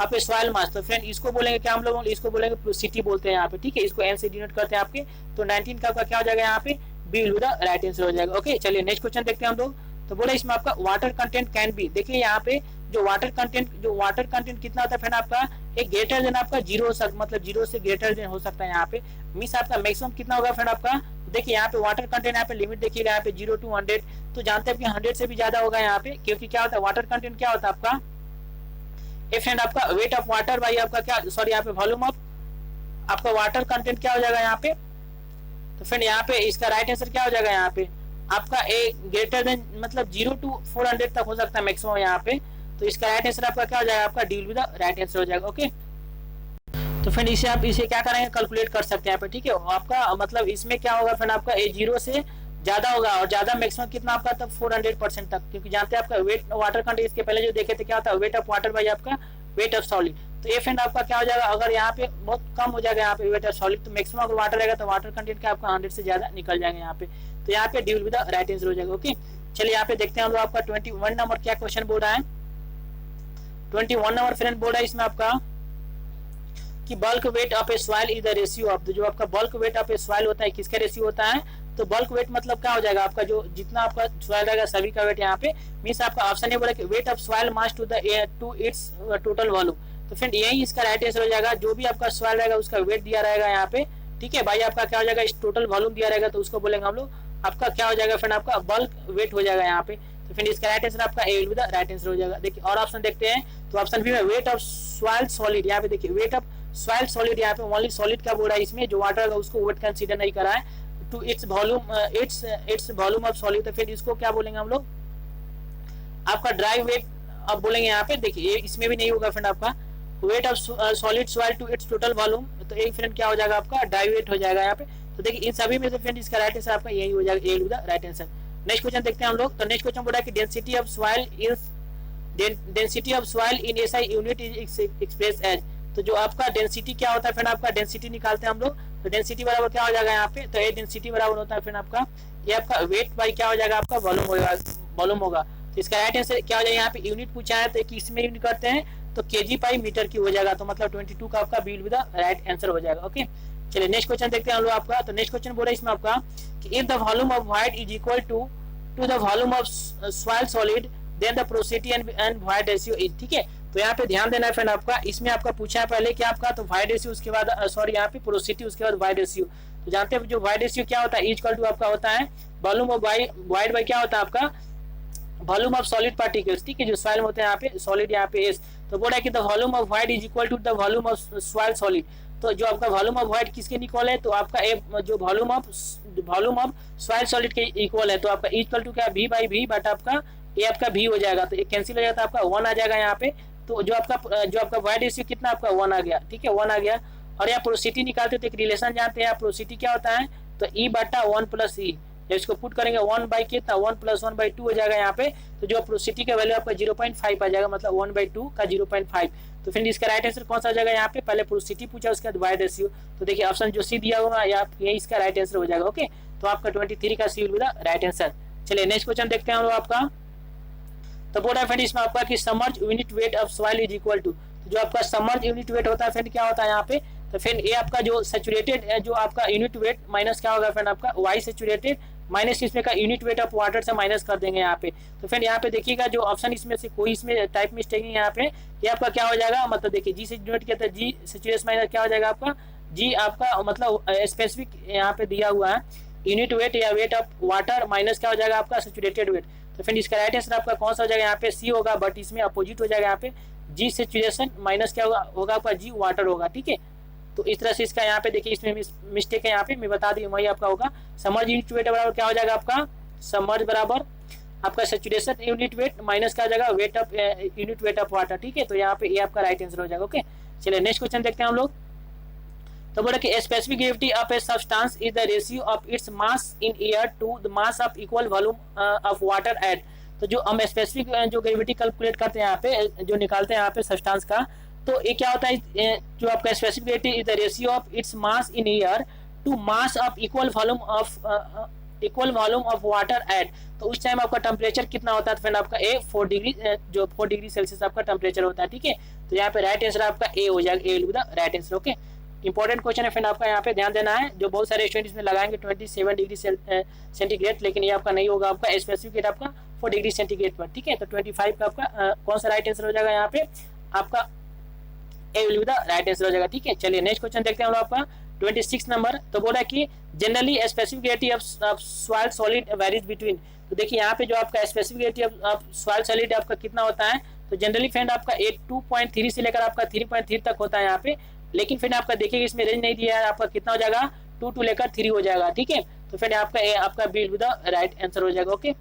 आप सॉइल मास, तो फ्रेंड इसको बोलेंगे क्या हम लोग, इसको बोलेंगे प्रोसिटी बोलते हैं यहाँ पे। ठीक है, इसको एन से डिनोट करते हैं आपके, तो 19 का क्या हो जाएगा यहाँ पे B will be the right answer हो जाएगा। ओके, चलिए नेक्स्ट क्वेश्चन देखते हैं हम लोग। तो बोले इसमें आपका वाटर कंटेंट कैन बी, देखिए यहाँ पे जो वाटर कंटेंट कितना होता है फ्रेंड आपका एक ग्रेटर देन आपका जीरो हो सकता, मतलब जीरो से ग्रेटर देन हो सकता है यहाँ पे, मींस आपका मैक्सिमम कितना होगा फ्रेंड आपका, देखिए यहाँ पे वाटर कंटेंट यहाँ पे लिमिट देखिएगा यहाँ पे 0 to 100, तो जानते हैं कि 100 से भी ज्यादा होगा यहाँ पे, क्योंकि क्या होता है वाटर कंटेंट क्या होता है आपका ए फ्रेंड आपका वेट ऑफ वाटर बाई आपका क्या सॉरी यहाँ पे वॉल्यूम ऑफ आपका वाटर कंटेंट क्या हो जाएगा यहाँ पे, तो फ्रेंड यहाँ पे इसका राइट आंसर क्या हो जाएगा यहाँ पे आपका ए ग्रेटर देन मतलब 0 to 400 तक हो सकता है मैक्सिमम यहाँ पे, तो इसका राइट आंसर आपका क्या हो जाएगा आपका D will be the right answer हो जाएगा। ओके, तो फ्रेंड इसे आप इसे क्या करेंगे कैलकुलेट कर सकते हैं यहाँ पे। ठीक है, आपका मतलब इसमें क्या होगा फ्रेंड आपका ए 0 से ज्यादा होगा और ज्यादा मैक्सिमम कितना आपका तब 400% तक, क्योंकि जानते हैं आपका वेट वाटर कंटेंट इसके पहले जो देखे थे क्या होता है वेट ऑफ वाटर बाई आपका वेट ऑफ सॉलिड, तो ये फ्रेंड आपका क्या हो जाएगा अगर यहाँ पे बहुत कम हो जाएगा यहाँ पे वेट ऑफ सॉलिड, तो मैक्सिमम अगर वाटर रहेगा तो वाटर कंटेंट का आपका 100 से ज्यादा निकल जाएगा यहाँ पे, तो यहाँ पे D will be the right answer हो जाएगा। ओके, चलिए यहाँ पे देखते हैं हम लोग आपका 21 नंबर क्या क्वेश्चन बोल रहा है। 21 नंबर फ्रेंड बोल रहा है इसमें आपका कि bulk wait of a soil is the ratio of, जो आपका bulk wait of a soil होता है किसका रेशियो होता है, तो बल्क वेट मतलब क्या हो जाएगा आपका जो जितना आपका सॉइल रहेगा सभी का वेट यहाँ पे, मींस आपका ऑप्शन ये बोला कि weight of soil mass to its total volume, तो फ्रेंड यही इसका राइट आंसर हो जाएगा। जो भी आपका सॉइल रहेगा उसका वेट दिया रहेगा यहाँ पे, ठीक है भाई, आपका क्या हो जाएगा इस टोटल वॉल्यूम दिया रहेगा तो उसको बोलेंगे हम लोग आपका क्या हो जाएगा फ्रेंड आपका बल्क वेट हो जाएगा यहाँ पे, तो फ्रेंड इसका राइट आंसर आपका A will be the right answer हो जाएगा। देखिए और ऑप्शन देखते हैं, तो ऑप्शन बी में वेट ऑफ सॉइल सॉलिड, यहाँ पे देखिए वेट ऑफ सॉइल सॉलिड, यहाँ पे ओनली सॉलिड का बोल रहा है, इसमें जो वाटर होगा उसको वेट कंसीडर नहीं करा है, to its volume of solid, तो फिर इसको क्या बोलेंगे हम लोग आपका ड्राई वेट अब बोलेंगे यहाँ पे। देखिए इसमें भी नहीं होगा फ्रेंड आपका weight of solid soil to its total volume, तो एक फ्रेंड क्या हो जाएगा आपका ड्राई वेट हो जाएगा यहाँ पे, तो देखिए इन सभी में से फ्रेंड इसका राइट आंसर आपका यही हो जाएगा, A will be the right answer. Next question देखते हैं हम लोग। तो नेक्स्ट क्वेश्चन बोल रहा है कि density of soil in SI unit is express as, तो जो आपका डेंसिटी क्या होता है फ्रेंड आपका डेंसिटी निकालते हैं हम लोग, तो डेंसिटी बराबर क्या हो जाएगा यहाँ पे, तो ये डेंसिटी बराबर होता है फ्रेंड आपका ये आपका वेट बाई क्या हो जाएगा आपका वॉल्यूम होगा, तो इसका राइट आंसर क्या हो जाएगा यहाँ पे यूनिट पूछा है तो किस में यूनिट करते हैं, तो केजी पाई मीटर की हो जाएगा, तो मतलब 22 का आपका B will be the right answer हो जाएगा। ओके, चलिए नेक्स्ट क्वेश्चन देखते हैं हम लोग आपका। तो नेक्स्ट क्वेश्चन बोल रहा है इसमें आपका कि if the volume of void is equal to the volume of soil solid then the porosity and void ratio is, ठीक है, तो यहाँ पे ध्यान देना है फ्रेंड आपका, इसमें आपका पूछा है पहले क्या आपका, तो वाइड रेशियो उसके बाद सॉरी यहाँ पे पोरोसिटी उसके बाद वाइड रेशियो, तो जानते हैं जो वाइड रेशियो क्या होता है इक्वल टू आपका होता है वॉल्यूम ऑफ वाइड बाई क्या होता है आपका वॉल्यूम ऑफ सॉलिड पार्टिकल्स, ठीक है, जो सॉइल में होते हैं यहाँ पे सॉलिड यहाँ पे एस, तो बोला है कि the volume of void is equal to the volume of soil solid, तो जो आपका वॉल्यूम ऑफ वाइड किसके इक्वल है, तो आपका जो वॉल्यूम ऑफ सॉइल सॉलिड के इक्वल है, तो आपका इक्वल टू क्या वी बाई वी बट आपका ये आपका वी हो जाएगा, तो ये कैंसिल हो जाता है आपका 1 आ जाएगा यहाँ पे, तो जो आपका वाइड रेशियो कितना आपका 1 आ गया, ठीक है 1 आ गया, और यहाँ पोरोसिटी निकालते तो एक रिलेशन जानते हैं पोरोसिटी क्या होता है, तो ई बटा 1 प्लस ई, जब इसको पुट करेंगे 1 बाई कितना 1 प्लस 1 बाई 2 हो जाएगा यहाँ पे, तो जो पोरोसिटी का वैल्यू आपका 0.5 आ जाएगा, मतलब 1/2 का 0.5, तो फिर इसका राइट आंसर कौन सा हो जाएगा यहाँ पे, पहले पोरोसिटी पूछा उसके बाद वाइड रेशियो, तो देखिए ऑप्शन जो सी दिया होगा ये इसका राइट आंसर हो जाएगा। ओके, तो आपका 23 का C will be the right answer. चलिए नेक्स्ट क्वेश्चन देखते हैं हम लोग आपका। तो बोल रहा है फ्रेंड इसमें आपका कि submerge unit weight of soil is equal to, तो जो आपका सबमर्ज यूनिट वेट होता है फ्रेंड क्या होता है यहाँ पे, तो फ्रेंड ये आपका जो सैचुरेटेड जो आपका यूनिट वेट माइनस क्या होगा फ्रेंड आपका वाई सैचुरेटेड माइनस इसमें का यूनिट वेट ऑफ वाटर से माइनस कर देंगे यहाँ पे। तो फ्रेंड यहाँ पे देखिएगा जो ऑप्शन इसमें से कोई इसमें टाइप मिस्टेक नहीं है यहाँ पे, ये आपका क्या हो जाएगा, मतलब देखिए जी से डिनोट किया था, जी सैचुरेशन माइनस क्या हो जाएगा आपका जी आपका मतलब स्पेसिफिक यहाँ पे दिया हुआ है यूनिट वेट या वेट ऑफ वाटर माइनस क्या हो जाएगा आपका सैचुरेटेड वेट। तो फ्रेंड इसका राइट आंसर आपका कौन सा हो जाएगा यहाँ पे सी होगा, बट इसमें अपोजिट हो जाएगा यहाँ पे जी सैचुरेशन माइनस क्या होगा आपका जी वाटर होगा। ठीक है, तो इस तरह से इसका यहाँ पे देखिए इसमें मिस्टेक है यहाँ पे, मैं बता दी वही आपका होगा समर्ज यूनिट वेट बराबर क्या हो जाएगा आपका समर्ज बराबर आपका सैचुरेशन यूनिट वेट माइनस क्या हो जाएगा weight of unit weight of water. ठीक है, तो यहाँ पे ये आपका राइट आंसर हो जाएगा। ओके, चलिए नेक्स्ट क्वेश्चन देखते हैं हम लोग। तो बोला कि specific gravity of a substance is the ratio of its mass in air to the mass of equal volume of water at. तो जो हम स्पेसिफिक जो ग्रेविटी कैलकुलेट करते हैं यहाँ पे जो निकालते हैं यहाँ पे सब्सटेंस का, तो ये क्या होता है जो आपका specific gravity is the ratio of its mass in air to mass of equal volume of water at. तो उस टाइम आपका टेम्परेचर कितना होता है, तो फ्रेंड आपका ए 4 डिग्री जो 4 डिग्री सेल्सियस आपका टेम्परेचर होता है। ठीक है, तो यहाँ पे राइट आंसर आपका ए हो जाएगा, A will be the right answer. Okay, important question है फ्रेंड आपका यहाँ पे ध्यान देना है, जो बहुत सारे स्टूडेंट इसमें लगाएंगे 27 डिग्री सेंटीग्रेड, लेकिन ये आपका नहीं होगा, आपका स्पेसिफिक आपका 4 डिग्री सेंटीग्रेड पर। ठीक है, तो 25 का आपका कौन सा राइट आंसर हो जाएगा यहाँ पे आपका A will be the right answer हो जाएगा। ठीक है, चलिए नेक्स्ट क्वेश्चन देखते हैं हम लोग आपका 26 नंबर। तो बोला कि generally specific gravity of soil solid varies between. तो देखिए यहाँ पे जो आपका specific gravity of soil solid आपका कितना होता है, तो जनरली फ्रेंड आपका 2.3 से लेकर आपका 3.3 तक होता है यहाँ पे, लेकिन फिर आपका देखिएगा इसमें रेंज नहीं दिया है, आपका कितना हो जाएगा 2 to लेकर 3 हो जाएगा। ठीक है, तो फिर आपका B will be the right answer हो जाएगा। ओके,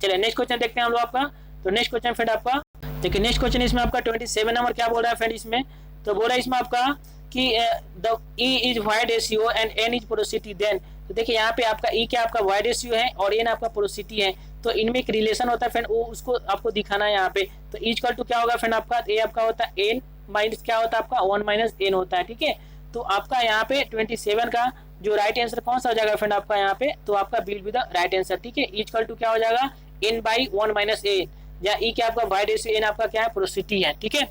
चलिए नेक्स्ट क्वेश्चन देखते हैं हम लोग आपका। तो नेक्स्ट क्वेश्चन फ्रेंड आपका देखिए नेक्स्ट क्वेश्चन इसमें आपका 27 नंबर क्या बोल रहा है फ्रेंड इसमें, तो बोल रहा है इसमें आपका कि the E is void ratio and N is porosity then. तो देखिए यहाँ पे आपका ई क्या आपका वाइड रेशियो है और एन आपका पोरोसिटी है, तो इनमें एक रिलेशन होता है फ्रेंड, वो उसको आपको दिखाना है यहाँ पे। तो ई इक्वल टू क्या होगा फ्रेंड आपका ए आपका होता है एन माइनस क्या होता है आपका 1 माइनस एन होता है। ठीक है, तो आपका यहाँ पे 27 का जो राइट आंसर कौन सा हो जाएगा फ्रेंड आपका यहाँ पे, तो आपका will be the right answer. ठीक है, ई इक्वल टू क्या हो जाएगा एन बाई 1 माइनस एन, या ई क्या आपका वाइड रेशियो एन आपका क्या है पोरोसिटी है। ठीक है,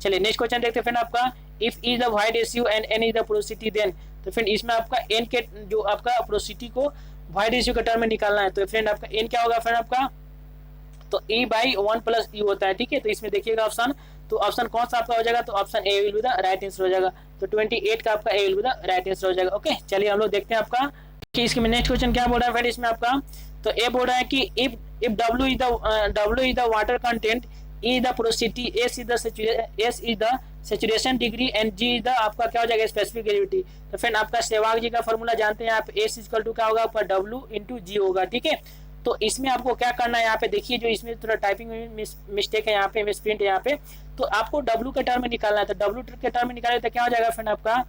चलिए नेक्स्ट क्वेश्चन देखते हैं फ्रेंड आपका if is the void ratio and N is the porosity then. तो फ्रेंड इसमें आपका एन के जो आपका पोरोसिटी को वाइड रेशियो के टर्म में निकालना है, तो फ्रेंड आपका एन क्या होगा फ्रेंड आपका, तो ई बाई 1 प्लस ई होता है। ठीक है, तो इसमें देखिएगा ऑप्शन, तो ऑप्शन कौन सा आपका हो जाएगा, तो option A will be the right answer हो जाएगा। तो 28 का आपका A will be the right answer हो जाएगा। ओके, चलिए हम लोग देखते हैं आपका कि इसके नेक्स्ट क्वेश्चन क्या बोल रहा है फ्रेंड इसमें आपका, तो ए बोल रहा है कि if W is the water content, E is the porosity, S is the saturation degree and G is the आपका क्या हो जाएगा स्पेसिफिक ग्रेविटी। तो फ्रेंड आपका सहवाग जी का फॉर्मूला जानते हैं आप, S इक्वल टू क्या होगा आपका W इंटू जी होगा। ठीक है, तो इसमें आपको क्या करना है यहाँ पे देखिए, जो इसमें थोड़ा टाइपिंग में मिस्टेक है यहाँ पे, मिसप्रिंट है यहाँ पे, तो आपको W के टर्म में निकालना है। तो W के टर्म में निकाले तो क्या हो जाएगा फ्रेंड आपका,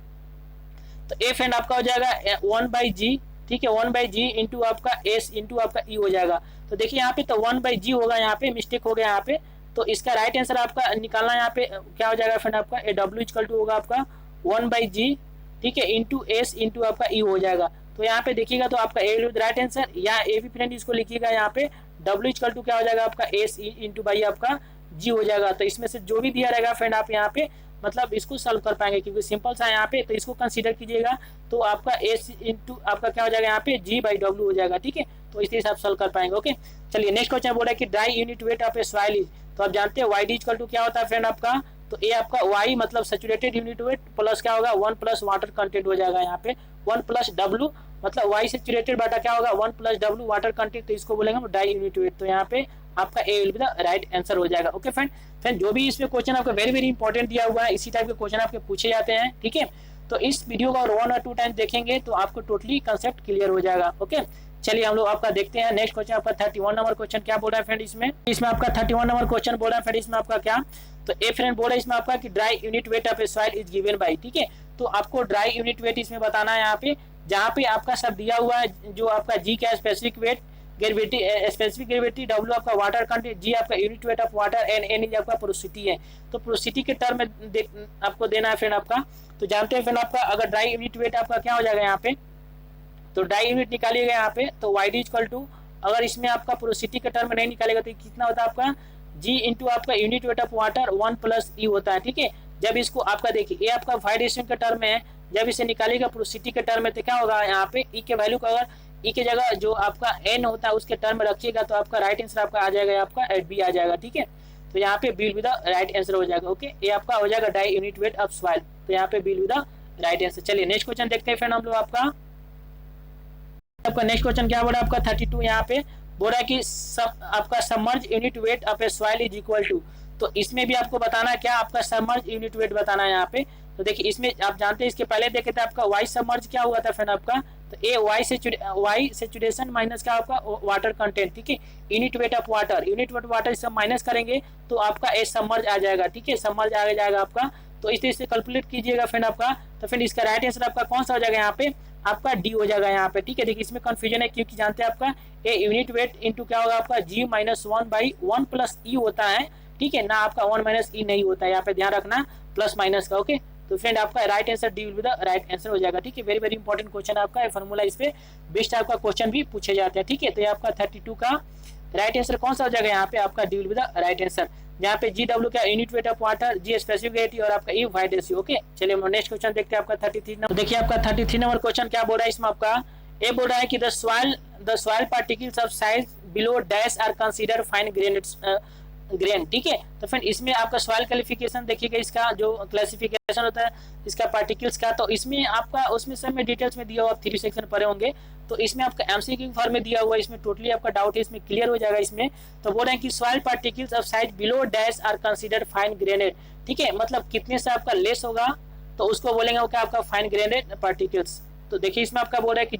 तो ए फ्रेंड आपका हो जाएगा 1/g। ठीक है, 1/g इंटू आपका S इंटू आपका E हो जाएगा। तो देखिए यहाँ पे तो 1/g होगा, यहाँ पे मिस्टेक हो गया यहाँ पे, तो इसका राइट आंसर आपका निकालना यहाँ पे क्या हो जाएगा फ्रेंड आपका W इक्वल टू होगा आपका 1/g। ठीक है, इंटू S इंटू आपका E हो जाएगा। तो यहाँ पे देखिएगा तो आपका ए विद राइट आंसर, या ए भी फ्रेंड इसको लिखिएगा यहाँ पे W इक्वल टू क्या हो जाएगा आपका S इंटू बाई आपका G हो जाएगा। तो इसमें से जो भी दिया रहेगा फ्रेंड आप यहाँ पे मतलब इसको सॉल्व कर पाएंगे, क्योंकि सिंपल सा यहाँ पे, तो इसको कंसीडर कीजिएगा, तो आपका S इंटू आपका क्या हो जाएगा यहाँ पे G/W हो जाएगा। ठीक है, तो इस तरह से आप सॉल्व कर पाएंगे। ओके, चलिए नेक्स्ट क्वेश्चन बोल रहा है कि dry unit weight of a soil is. तो आप जानते हैं YD इक्वल टू क्या होता है फ्रेंड आपका, तो ए आपका Y मतलब सैचुरेटेड यूनिट वेट प्लस क्या होगा 1 प्लस वाटर कंटेंट हो जाएगा यहाँ पे 1 प्लस W, मतलब Y सैचुरेटेड बाटा क्या होगा 1 प्लस W वाटर कंटेंट, तो इसको बोलेंगे ड्राई यूनिट वेट। तो यहाँ पे आपका A will be the right answer हो जाएगा। ओके फ्रेंड जो भी इसमें क्वेश्चन आपका वेरी इंपॉर्टेंट दिया हुआ है, इसी टाइप के क्वेश्चन आपके पूछे जाते हैं। ठीक है, तो इस वीडियो को और 1 और 2 टाइम देखेंगे तो आपको टोटली कंसेप्ट क्लियर हो जाएगा। ओके, चलिए हम लोग आपका देखते हैं नेक्स्ट क्वेश्चन आपका 31 नंबर क्वेश्चन क्या बोल रहा है फ्रेंड इसमें आपका 31 नंबर क्वेश्चन बोल रहा है फ्रेंड इसमें आपका क्या, तो ए फ्रेंड बोल रहा है इसमें आपका कि dry unit weight of a soil is given by. ठीक है, तो आपको ड्राई यूनिट वेट इसमें बताना है यहाँ पे, जहाँ पे आपका सब दिया हुआ है, जो आपका जी क्या specific weight gravity specific gravity, W आपका वाटर कंटेंट, G आपका unit weight of water and N आपका पोरोसिटी है। तो पोरोसिटी के टर्म में आपको देना है फ्रेंड आपका, तो जानते हैं फ्रेंड आपका अगर ड्राई यूनिट वेट आपका क्या हो जाएगा यहाँ पे, तो ड्राई यूनिट निकालिएगा यहाँ पे, तो YD इक्वल टू अगर इसमें आपका पोरोसिटी का टर्म नहीं निकालेगा तो कितना होता है आपका G इंटू आपका unit weight of water 1 plus E होता है। ठीक है, जब इसको आपका देखिए ये आपका वाइडेशन का टर्म है, जब इसे निकालेगा पोरोसिटी के टर्म में तो क्या होगा यहाँ पे E के वैल्यू को अगर ई के जगह जो आपका एन होता है उसके टर्म में रखिएगा तो आपका राइट आंसर आपका आ जाएगा, आपका एट बी आ जाएगा। ठीक है, तो यहाँ पे B will be the right answer हो जाएगा। ओके, ये आपका हो जाएगा dry unit weight of soil, तो यहाँ पे B will be the right answer. चलिए नेक्स्ट क्वेश्चन देखते हैं फ्रेंड हम लोग। आपका नेक्स्ट क्वेश्चन क्या बोला आपका 32, यहाँ पे बोल रहा है कि आपका submerge unit weight of a soil is equal to, तो इसमें भी आपको बताना है क्या, आपका सबमर्ज यूनिट वेट बताना है यहाँ पे। तो देखिए इसमें आप जानते हैं इसके पहले देखे थे आपका वाई सबमर्ज क्या हुआ था फ्रेंड आपका, तो ए वाई सेचुरेशन माइनस का आपका वाटर कंटेंट। ठीक है, unit weight of water, unit weight water सब माइनस करेंगे तो आपका ए सबमर्ज आ जाएगा। ठीक है, सबमर्ज आ जाएगा आपका, तो इस तरह से कैलकुलेट कीजिएगा फ्रेंड आपका। तो फ्रेंड इसका राइट आंसर आपका कौन सा हो जाएगा, यहाँ पे आपका डी हो जाएगा यहाँ पे। ठीक है, देखिए इसमें कंफ्यूजन है क्योंकि जानते हैं आपका ए यूनिट वेट इंटू क्या होगा आपका जी माइनस 1/1 प्लस ई होता है। ठीक है ना, आपका 1 माइनस ई नहीं होता है, यहाँ पे ध्यान रखना प्लस माइनस का। ओके, तो फ्रेंड आपका right answer D will be the right answer हो जाएगा। ठीक है, वेरी वेरी इंपॉर्टेंट क्वेश्चन है आपका, फॉर्मूला इस पे बेस्ट आपका क्वेश्चन भी पूछे जाते हैं। ठीक है, तो ये आपका 32 का राइट आंसर कौन सा हो जाएगा, यहाँ पे आपका D will be the right answer. यहाँ पे जी डब्ल्यू क्या unit weight of water, G specific gravity और आपका ई वाइड रेशियो। ओके, चलिए हम नेक्स्ट क्वेश्चन देखते हैं आपका 33 नंबर। देखिए आपका 33 नंबर क्वेश्चन क्या बोल रहा है इसमें, आपका ये बोल रहा है कि the soil particles of size below dash are consider fine grain. ठीक है, तो फ्रेंड इसमें आपका सॉइल क्वालिफिकेशन देखिएगा, इसका जो क्लासिफिकेशन होता है इसका पार्टिकल्स का, तो इसमें आपका उसमें सब में डिटेल्स में दिया हुआ, 3 सेक्शन पढ़े होंगे, तो इसमें आपका एमसीक्यू फॉर्म में दिया हुआ है, इसमें टोटली आपका डाउट है इसमें क्लियर हो जाएगा इसमें। तो बोल रहे हैं कि soil particles of size below dash are consider fine grained. ठीक है, मतलब कितने से आपका लेस होगा तो उसको बोलेंगे वो क्या आपका फाइन ग्रेनेड पार्टिकल्स। तो देखिए इसमें आपका बोल रहा है कि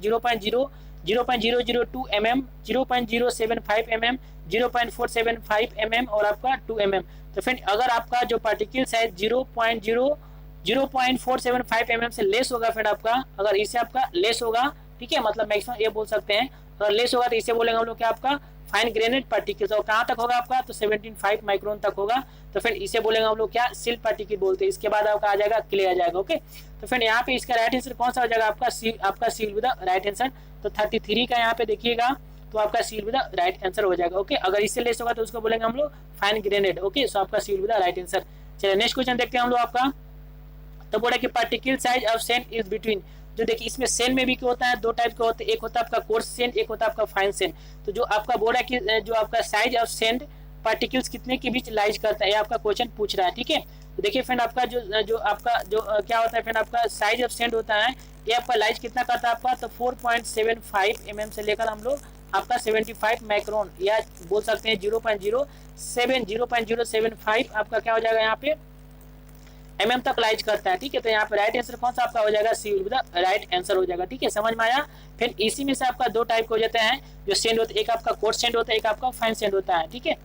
0.002 mm, 0.075 mm, 0.475 mm और आपका 2 mm। तो फ्रेंड अगर आपका जो पार्टिकल साइज 0.475 mm से लेस होगा फ्रेंड आपका, अगर इससे आपका लेस होगा, ठीक है, मतलब मैक्सिमम ये बोल सकते हैं, अगर लेस होगा तो इसे बोलेंगे हम लोग क्या आपका फाइन ग्रेनेड पार्टिकल्स। और कहाँ तक होगा आपका, तो 17.5 माइक्रोन तक होगा, तो फ्रेंड इसे बोलेंगे हम लोग क्या सिल पार्टिकल बोलते हैं। इसके बाद आपका आ जाएगा क्ले आ जाएगा। ओके, तो फ्रेंड यहाँ पे इसका राइट आंसर कौन सा हो जाएगा, आपका C will be the right answer. तो 33 का यहाँ पे देखिएगा तो आपका C will be the right answer हो जाएगा। ओके, अगर इससे लेस होगा तो उसको बोलेंगे हम लोग फाइन ग्रेनेड। ओके, सो आपका C will be the right answer. चलिए नेक्स्ट क्वेश्चन देखते हैं हम लोग आपका। तो बोला कि particle size of sand is between, जो देखिए इसमें सैंड में भी क्या होता है, 2 टाइप के होते हैं, एक होता है आपका कोर्स सैंड, एक होता है आपका फाइन सैंड। तो जो आपका बोल रहा है कि जो आपका साइज ऑफ सैंड पार्टिकल्स कितने के बीच लाइज करता है, ये आपका क्वेश्चन पूछ रहा है। ठीक है, तो देखिए फ्रेंड आपका जो आपका क्या होता है फ्रेंड, आपका साइज ऑफ सैंड होता है, ये आपका लाइज कितना करता है आपका, तो 4.75 mm से लेकर हम लोग आपका 75 माइक्रोन या बोल सकते हैं 0.075 आपका क्या हो जाएगा यहाँ पे mm तक लाइज करता है। ठीक है, तो यहाँ पे राइट आंसर कौन सा आपका हो जाएगा, C will be the right answer हो जाएगा। ठीक है, समझ में आया। फिर इसी में से आपका 2 टाइप हो जाते हैं जो सेंड होते हैं, एक आपका कोर्स सेंड होता है, एक आपका फाइन सेंड होता है। ठीक है,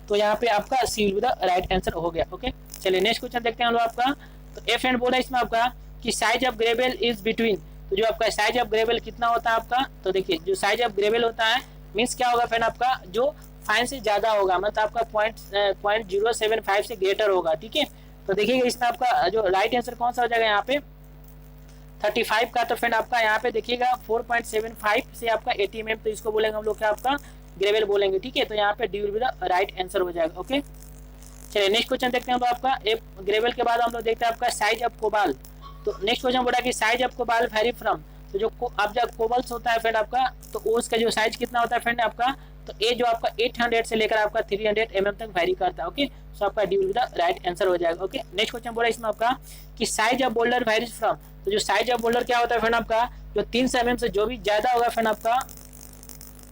तो यहाँ पे आपका C will be the right answer हो गया। ओके, चलिए नेक्स्ट क्वेश्चन देखते हैं हम लोग आपका। तो ए फ्रेंड बोला इसमें आपका कि size of gravel is between, तो जो आपका साइज ऑफ ग्रेवल कितना होता है आपका, तो देखिए जो साइज ऑफ ग्रेवल होता है मीन्स क्या होगा फ्रेंड आपका जो फाइन से ज्यादा होगा, मतलब आपका 0.075 से ग्रेटर होगा। ठीक है, तो देखिएगा इसमें आपका जो राइट आंसर कौन सा हो जाएगा यहाँ पे 35 का, तो फ्रेंड आपका यहाँ पे देखिएगा 4.75 से आपका 80 mm, तो इसको बोलेंगे हम लोग क्या आपका ग्रेवल बोलेंगे। ठीक है, तो यहाँ पे D will be the right answer हो जाएगा। ओके, चलिए नेक्स्ट क्वेश्चन देखते हैं हम लोग आपका। एक ग्रेवल के बाद हम लोग देखते हैं आपका साइज ऑफ कोबाल। तो नेक्स्ट क्वेश्चन बोला कि size of cobble vary from, तो जो अब जब कोबल्स होता है फ्रेंड आपका, तो उसका जो साइज कितना होता है फ्रेंड आपका, तो ये जो आपका 800 से लेकर आपका 300 mm तक वेरी करता है। ओके, सो आपका D will be the right answer हो जाएगा। ओके, नेक्स्ट क्वेश्चन बोला इसमें आपका कि size of boulder varies from, तो जो साइज ऑफ बोल्डर क्या होता है फ्रेंड आपका, जो 300 mm से जो भी ज्यादा होगा फ्रेंड आपका,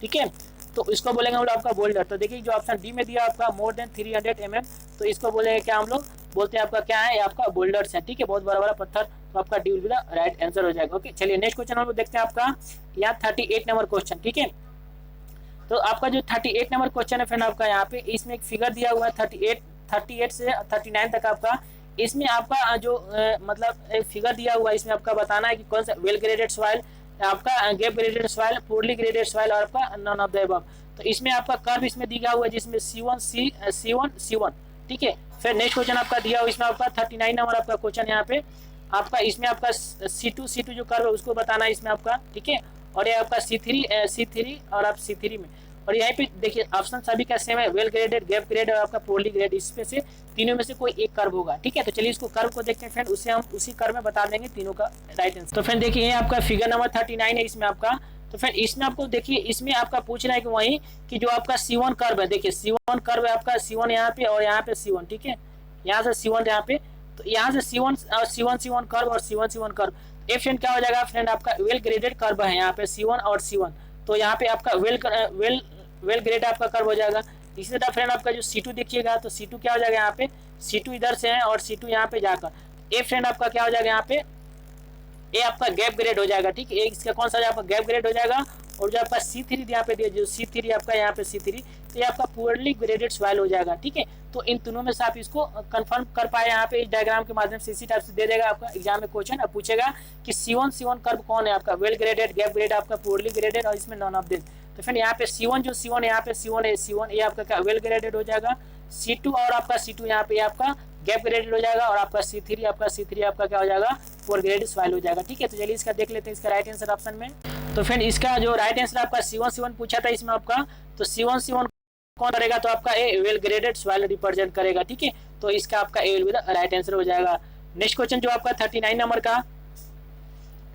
ठीक है, तो इसको बोलेंगे हम लोग आपका बोल्डर। तो देखिए जो ऑप्शन डी में दिया आपका मोर देन 300 mm, तो इसको बोलेंगे क्या हम लोग बोलते हैं आपका क्या है, आपका बोल्डर्स है। ठीक है, बहुत बड़ा बड़ा पत्थर, तो आपका D will be the right answer हो जाएगा। ओके, चलिए नेक्स्ट क्वेश्चन हम लोग देखते हैं आपका यहाँ 38 नंबर क्वेश्चन। ठीक है, तो आपका जो 38 नंबर क्वेश्चन है फ्रेंड आपका यहाँ पे इसमें एक फिगर दिया हुआ है 38 से 39 तक आपका, इसमें आपका जो मतलब एक फिगर दिया हुआ है, इसमें आपका बताना है कि कौन सा वेल ग्रेडेड सॉइल, आपका gap graded soil, poorly graded soil और आपका नन ऑफ द अबव। तो इसमें आपका कर्व इसमें दिया हुआ है जिसमें C1। ठीक है, फिर नेक्स्ट क्वेश्चन आपका दिया हुआ इसमें आपका 39 नंबर आपका क्वेश्चन यहाँ पे आपका, इसमें आपका C2 जो कर्व है उसको बताना है इसमें आपका। ठीक है, और ये आपका C3 और आप C3 में, और यहाँ पे देखिए ऑप्शन सभी का सेम है, वेल ग्रेडेड, गैप ग्रेड और आपका पोरली ग्रेड, इसमें से तीनों में से कोई एक कर्व होगा। ठीक है, तो चलिए इसको कर्व को देखते हैं फ्रेंड, उससे हम उसी कर्व में बता देंगे तीनों का राइट आंसर। तो फ्रेंड देखिए आपका फिगर नंबर 39 है इसमें आपका, तो फ्रेंड इसमें आपको देखिए, इसमें आपका पूछ रहा है कि वही कि जो आपका C1 कर्व है, देखिए C1 कर्व है आपका, C1 यहाँ पे और यहाँ पे C1, ठीक है, यहाँ से C1 यहाँ पे, तो यहाँ से C1 और C1 कर्व और C1 कर्व, ये फ्रेंड क्या हो जाएगा फ्रेंड, आपका वेल ग्रेडेड कर्व है यहाँ पे C1 और C1, तो यहाँ पे आपका वेल ग्रेड आपका कर्व हो जाएगा। इसी तरह फ्रेंड आपका जो C2 देखिएगा, तो C2 क्या हो जाएगा यहाँ पे, C2 इधर से है और C2 यहाँ पे जाकर, ये फ्रेंड आपका क्या हो जाएगा यहाँ पे, ये आपका गैप ग्रेड हो जाएगा, ठीक है, इसका कौन सा आपका गैप ग्रेड हो जाएगा। और जो आपका C3 यहाँ पे दिया, जो C3 आपका यहाँ पे C3, तो ये आपका पुअरली ग्रेडेड सॉइल हो जाएगा, ठीक है। तो इन तीनों में से आप इसको कंफर्म कर पाए यहाँ पे इस डायग्राम के माध्यम से, इसी टाइप से दे देगा आपका एग्जाम में क्वेश्चन। अब पूछेगा कि C1 कर्व कौन है आपका, वेल ग्रेडेड, गैप ग्रेड, आपका पुअरली ग्रेडेड, और इसमें नॉन ऑफ दिस। तो फिर यहाँ पे C1 जो C1 यहाँ पे C1 है, C1 ये आपका क्या वेल ग्रेडेड हो जाएगा। C2 और आपका C2 यहाँ पे आपका गैप ग्रेडेड हो जाएगा, और आपका C3 आपका क्या हो जाएगा, पुअर ग्रेडेड सॉइल हो जाएगा, ठीक है। तो चलिए इसका देख लेते हैं इसका राइट आंसर ऑप्शन में। तो फ्रेंड इसका जो राइट आंसर आपका C1 पूछा था इसमें आपका, तो C1 कौन करेगा, तो आपका a well graded soil represent करेगा, ठीक है। तो इसका आपका A will be the right answer हो जाएगा। नेक्स्ट क्वेश्चन जो आपका 39 नंबर का,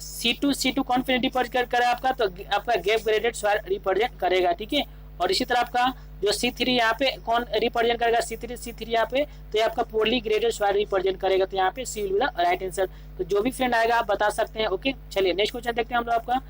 C2 कौन रिप्रेजेंट करेगा आपका, तो आपका गैप ग्रेडेड सॉइल रिप्रेजेंट करेगा, ठीक है। और इसी तरह आपका जो C3 यहाँ पे कौन रिप्रेजेंट करेगा, C3 यहाँ पे, तो ये आपका पोरली ग्रेडेड सॉइल रिप्रेजेंट करेगा, तो यहाँ पे C will be the right answer. तो जो भी फ्रेंड आएगा आप बता सकते हैं, ओके। चलिए नेक्स्ट क्वेश्चन देखते हैं हम लोग आपका।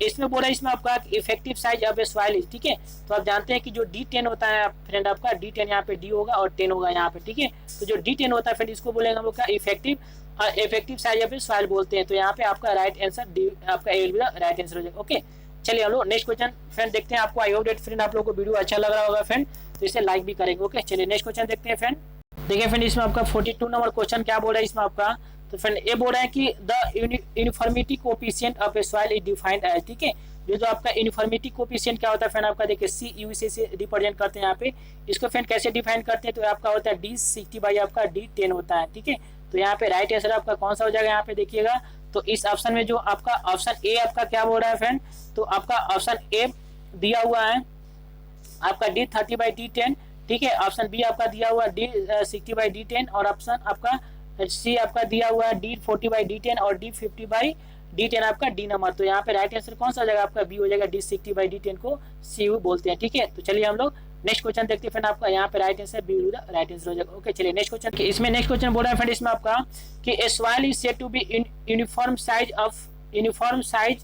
इसमें बोला, इसमें आपका effective size of a soil is, ठीक है। तो आप जानते हैं कि जो D10 होता है फ्रेंड आपका, D10 यहाँ पे D होगा और 10 होगा यहाँ पे, ठीक है। तो जो D10 होता है फ्रेंड, इसको बोलेंगे हम लोग का effective size of a soil बोलते हैं। तो यहाँ पे आपका राइट आंसर डी, आपका A will be the right answer हो जाएगा, ओके। चलिए हम लोग नेक्स्ट क्वेश्चन फ्रेंड देखते हैं। आपको आई होप दैट फ्रेंड आप लोगों को वीडियो अच्छा लग रहा होगा फ्रेंड, तो इसे लाइक भी करेंगे, ओके। चलिए नेक्स्ट क्वेश्चन देखते हैं फ्रेंड। देखिए फ्रेंड इसमें आपका 42 नंबर क्वेश्चन क्या बोल रहा है इसमें आपका, तो फ्रेंड ये बोल रहा है कि the uniformity coefficient of a soil is defined as, ठीक है। जो आपका यूनिफॉर्मिटी कोएफिशिएंट क्या होता है फ्रेंड आपका, देखिए CU से रिप्रेजेंट करते हैं यहाँ पे। इसको फ्रेंड कैसे डिफाइन करते हैं, तो आपका होता है D60 बाई आपका D10 होता है, ठीक है। तो यहाँ पे राइट आंसर आपका कौन सा हो जाएगा, यहाँ पे देखिएगा। तो इस ऑप्शन में जो आपका ऑप्शन ए आपका क्या बोल रहा है फ्रेंड, तो आपका ऑप्शन ए दिया हुआ है आपका D30 बाई D10, ठीक है। ऑप्शन बी आपका दिया हुआ है D60 बाई D10, और ऑप्शन आपका सी आपका दिया हुआ है D40 बाई D10 और D50 बाई D10 आपका डी नंबर। तो यहाँ पे राइट आंसर कौन सा हो जाएगा आपका, बी हो जाएगा, D60 बाई D10 को CU बोलते हैं, ठीक है। तो चलिए हम लोग नेक्स्ट क्वेश्चन देखते हैं फ्रेंड। आपका यहाँ पे right answer B will be right answer हो जाएगा, ओके। चलिए नेक्स्ट क्वेश्चन, इसमें नेक्स्ट क्वेश्चन बोल रहा है फ्रेंड इसमें आपका कि a soil is said to be uniform size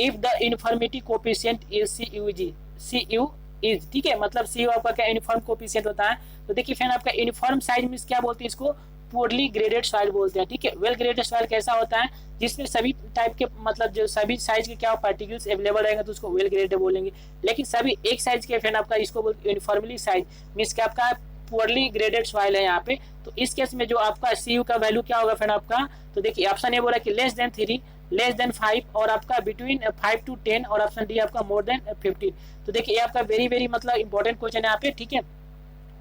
if the uniformity coefficient is CU is, ठीक है। मतलब CU आपका क्या यूनिफॉर्म कोएफिशिएंट होता है। तो देखिए फ्रेंड आपका यूनिफॉर्म साइज मींस क्या बोलते हैं इसको, पुअरली ग्रेडेड सॉइल बोलते हैं, ठीक है। वेल ग्रेडेड सॉइल कैसा होता है, जिसमें सभी टाइप के मतलब जो सभी साइज के क्या पार्टिकल्स अवेलेबल रहेंगे, तो उसको वेल ग्रेडेड बोलेंगे। लेकिन सभी एक साइज के फ्रेंड आपका इसको बोलते यूनिफॉर्मली साइज मींस क्या आपका पुअरली ग्रेडेड सॉइल है यहाँ पे। तो इस केस में जो आपका CU का वैल्यू क्या होगा फ्रेंड आपका, तो देखिए ऑप्शन ए बोला कि लेस देन 3, लेस देन 5, और आपका बिटवीन 5 to 10, और ऑप्शन डी आपका मोर देन 15। तो देखिए ये आपका वेरी मतलब इंपॉर्टेंट क्वेश्चन है यहाँ पे, ठीक है।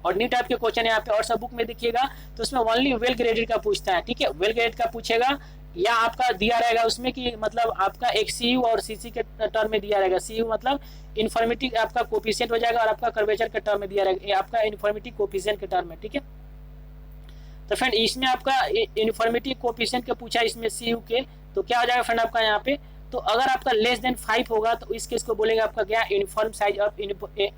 और न्यू टाइप के क्वेश्चन यहाँ पे, और सब बुक में देखिएगा तो उसमें ओनली वेल ग्रेडेड का पूछता है, ठीक है। वेल ग्रेडेड का पूछेगा, या आपका दिया रहेगा उसमें कि मतलब आपका एक CU और CC के टर्म में दिया रहेगा। CU मतलब इन्फॉर्मिटी आपका कोएफिशिएंट हो जाएगा, और आपका कर्वेचर के टर्म में दिया रहेगा आपका इन्फॉर्मिटी कोएफिशिएंट के टर्म में, ठीक है। तो फ्रेंड इसमें आपका इन्फॉर्मिटी कोएफिशिएंट का पूछा इसमें CU के, तो क्या हो जाएगा फ्रेंड आपका यहाँ पे, तो अगर आपका लेस देन 5 होगा तो इस केस को बोलेंगे आपका क्या, यूनिफॉर्म साइज ऑफ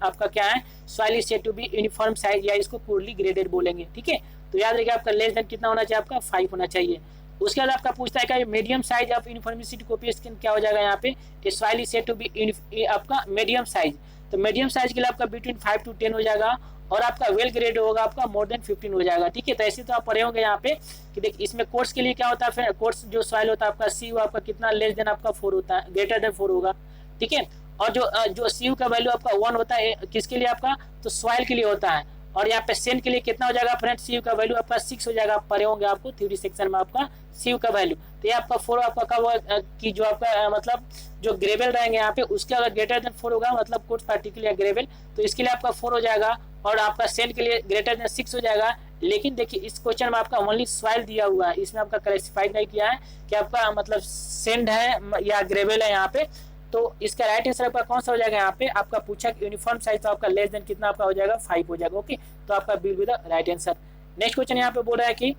आपका क्या है, soil is said to be uniform size, या इसको पुअरली ग्रेडेड बोलेंगे, ठीक है। तो याद रखिए आपका लेस देन कितना होना चाहिए, आपका 5 होना चाहिए। उसके बाद आपका पूछता है कि medium size of uniformity coefficient क्या हो जाएगा यहाँ पे, soil is said to be आपका मीडियम साइज। तो मीडियम साइज के लिए आपका बिटवीन 5 to 10 हो जाएगा, और आपका वेल ग्रेड होगा आपका मोर देन 15 हो जाएगा, ठीक है। तो ऐसे तो आप पढ़े होंगे यहाँ पे कि देख इसमें कोर्स के लिए क्या होता है फिर, कोर्स जो सॉइल होता है आपका CU आपका कितना लेस देन आपका 4 होता है, ग्रेटर देन 4 होगा, ठीक है। और जो CU का वैल्यू आपका 1 होता है किसके लिए आपका, तो सॉइल के लिए होता है। और यहाँ पे सेंड के लिए कितना हो जाएगा फ्रेंड, CU का वैल्यू आपका 6 हो जाएगा, आप पढ़े होंगे आपको थ्योरी सेक्शन में आपका CU का वैल्यू। तो ये आपका 4 आपका कब होगा कि जो आपका मतलब जो ग्रेवल रहेंगे यहाँ पे उसके अगर ग्रेटर देन 4 होगा, मतलब कोर्स पार्टिकल या ग्रेवल, तो इसके लिए आपका 4 हो जाएगा, और आपका सेंड के लिए ग्रेटर देन 6 हो जाएगा। लेकिन देखिए इस क्वेश्चन में आपका ओनली सॉइल दिया हुआ है, इसमें आपका क्लासिफाइड नहीं किया है कि आपका मतलब सेंड है या ग्रेवल है यहाँ पे। तो इसका राइट आंसर आपका कौन सा हो जाएगा, यहाँ पे आपका पूछा कि यूनिफॉर्म साइज, तो आपका लेस देन कितना आपका हो जाएगा, 5 हो जाएगा, ओके। तो आपका B will be the right answer. Next question यहाँ पे बोल रहा है कि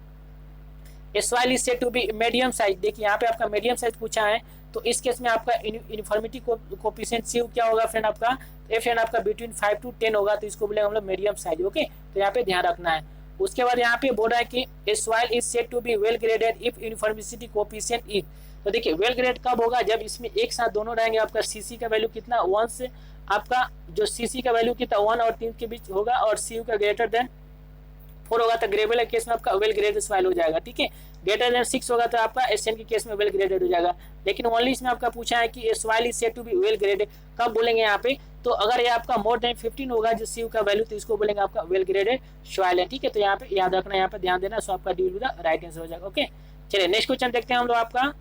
soil is said to be medium size. देखिए यहाँ पे आपका मीडियम साइज पूछा है, तो इस केस में आपका यूनिफॉर्मिटी कोफिशिएंट सी क्या होगा फ्रेंड आपका, ए फ्रेंड आपका बिटवीन 5 to 10 होगा, तो इसको बोलेंगे हम लोग मीडियम साइज। ओके, तो यहाँ पे ध्यान रखना है। उसके बाद यहाँ पे बोल रहा है कि a soil is said to be well graded if uniformity coefficient is, तो देखिए वेल ग्रेड कब होगा, जब इसमें एक साथ दोनों रहेंगे। आपका सीसी का वैल्यू कितना 1 से, आपका जो सीसी का वैल्यू कितना 1 और 3 के बीच होगा, और सीयू का ग्रेटर देन 4 होगा तो ग्रेवल के केस में आपका वेल ग्रेडेड सॉइल हो जाएगा। ठीक है, ग्रेटर देन 6 होगा तो आपका एसएन के केस में वेल ग्रेडेड हो जाएगा। लेकिन ओनली इसमें आपका पूछा है कि soil is said to be well graded, कब बोलेंगे यहाँ पे, तो अगर ये आपका मोर देन 15 होगा जो सीयू का वैल्यू, तो इसको बोलेंगे आपका वेल ग्रेडेड सॉइल है। ठीक है, तो यहाँ पे याद रखना, यहाँ पे ध्यान देना, सो आपका D will be the right answer हो जाएगा। ओके, चलिए नेक्स्ट क्वेश्चन देखते हैं हम लोग। आपका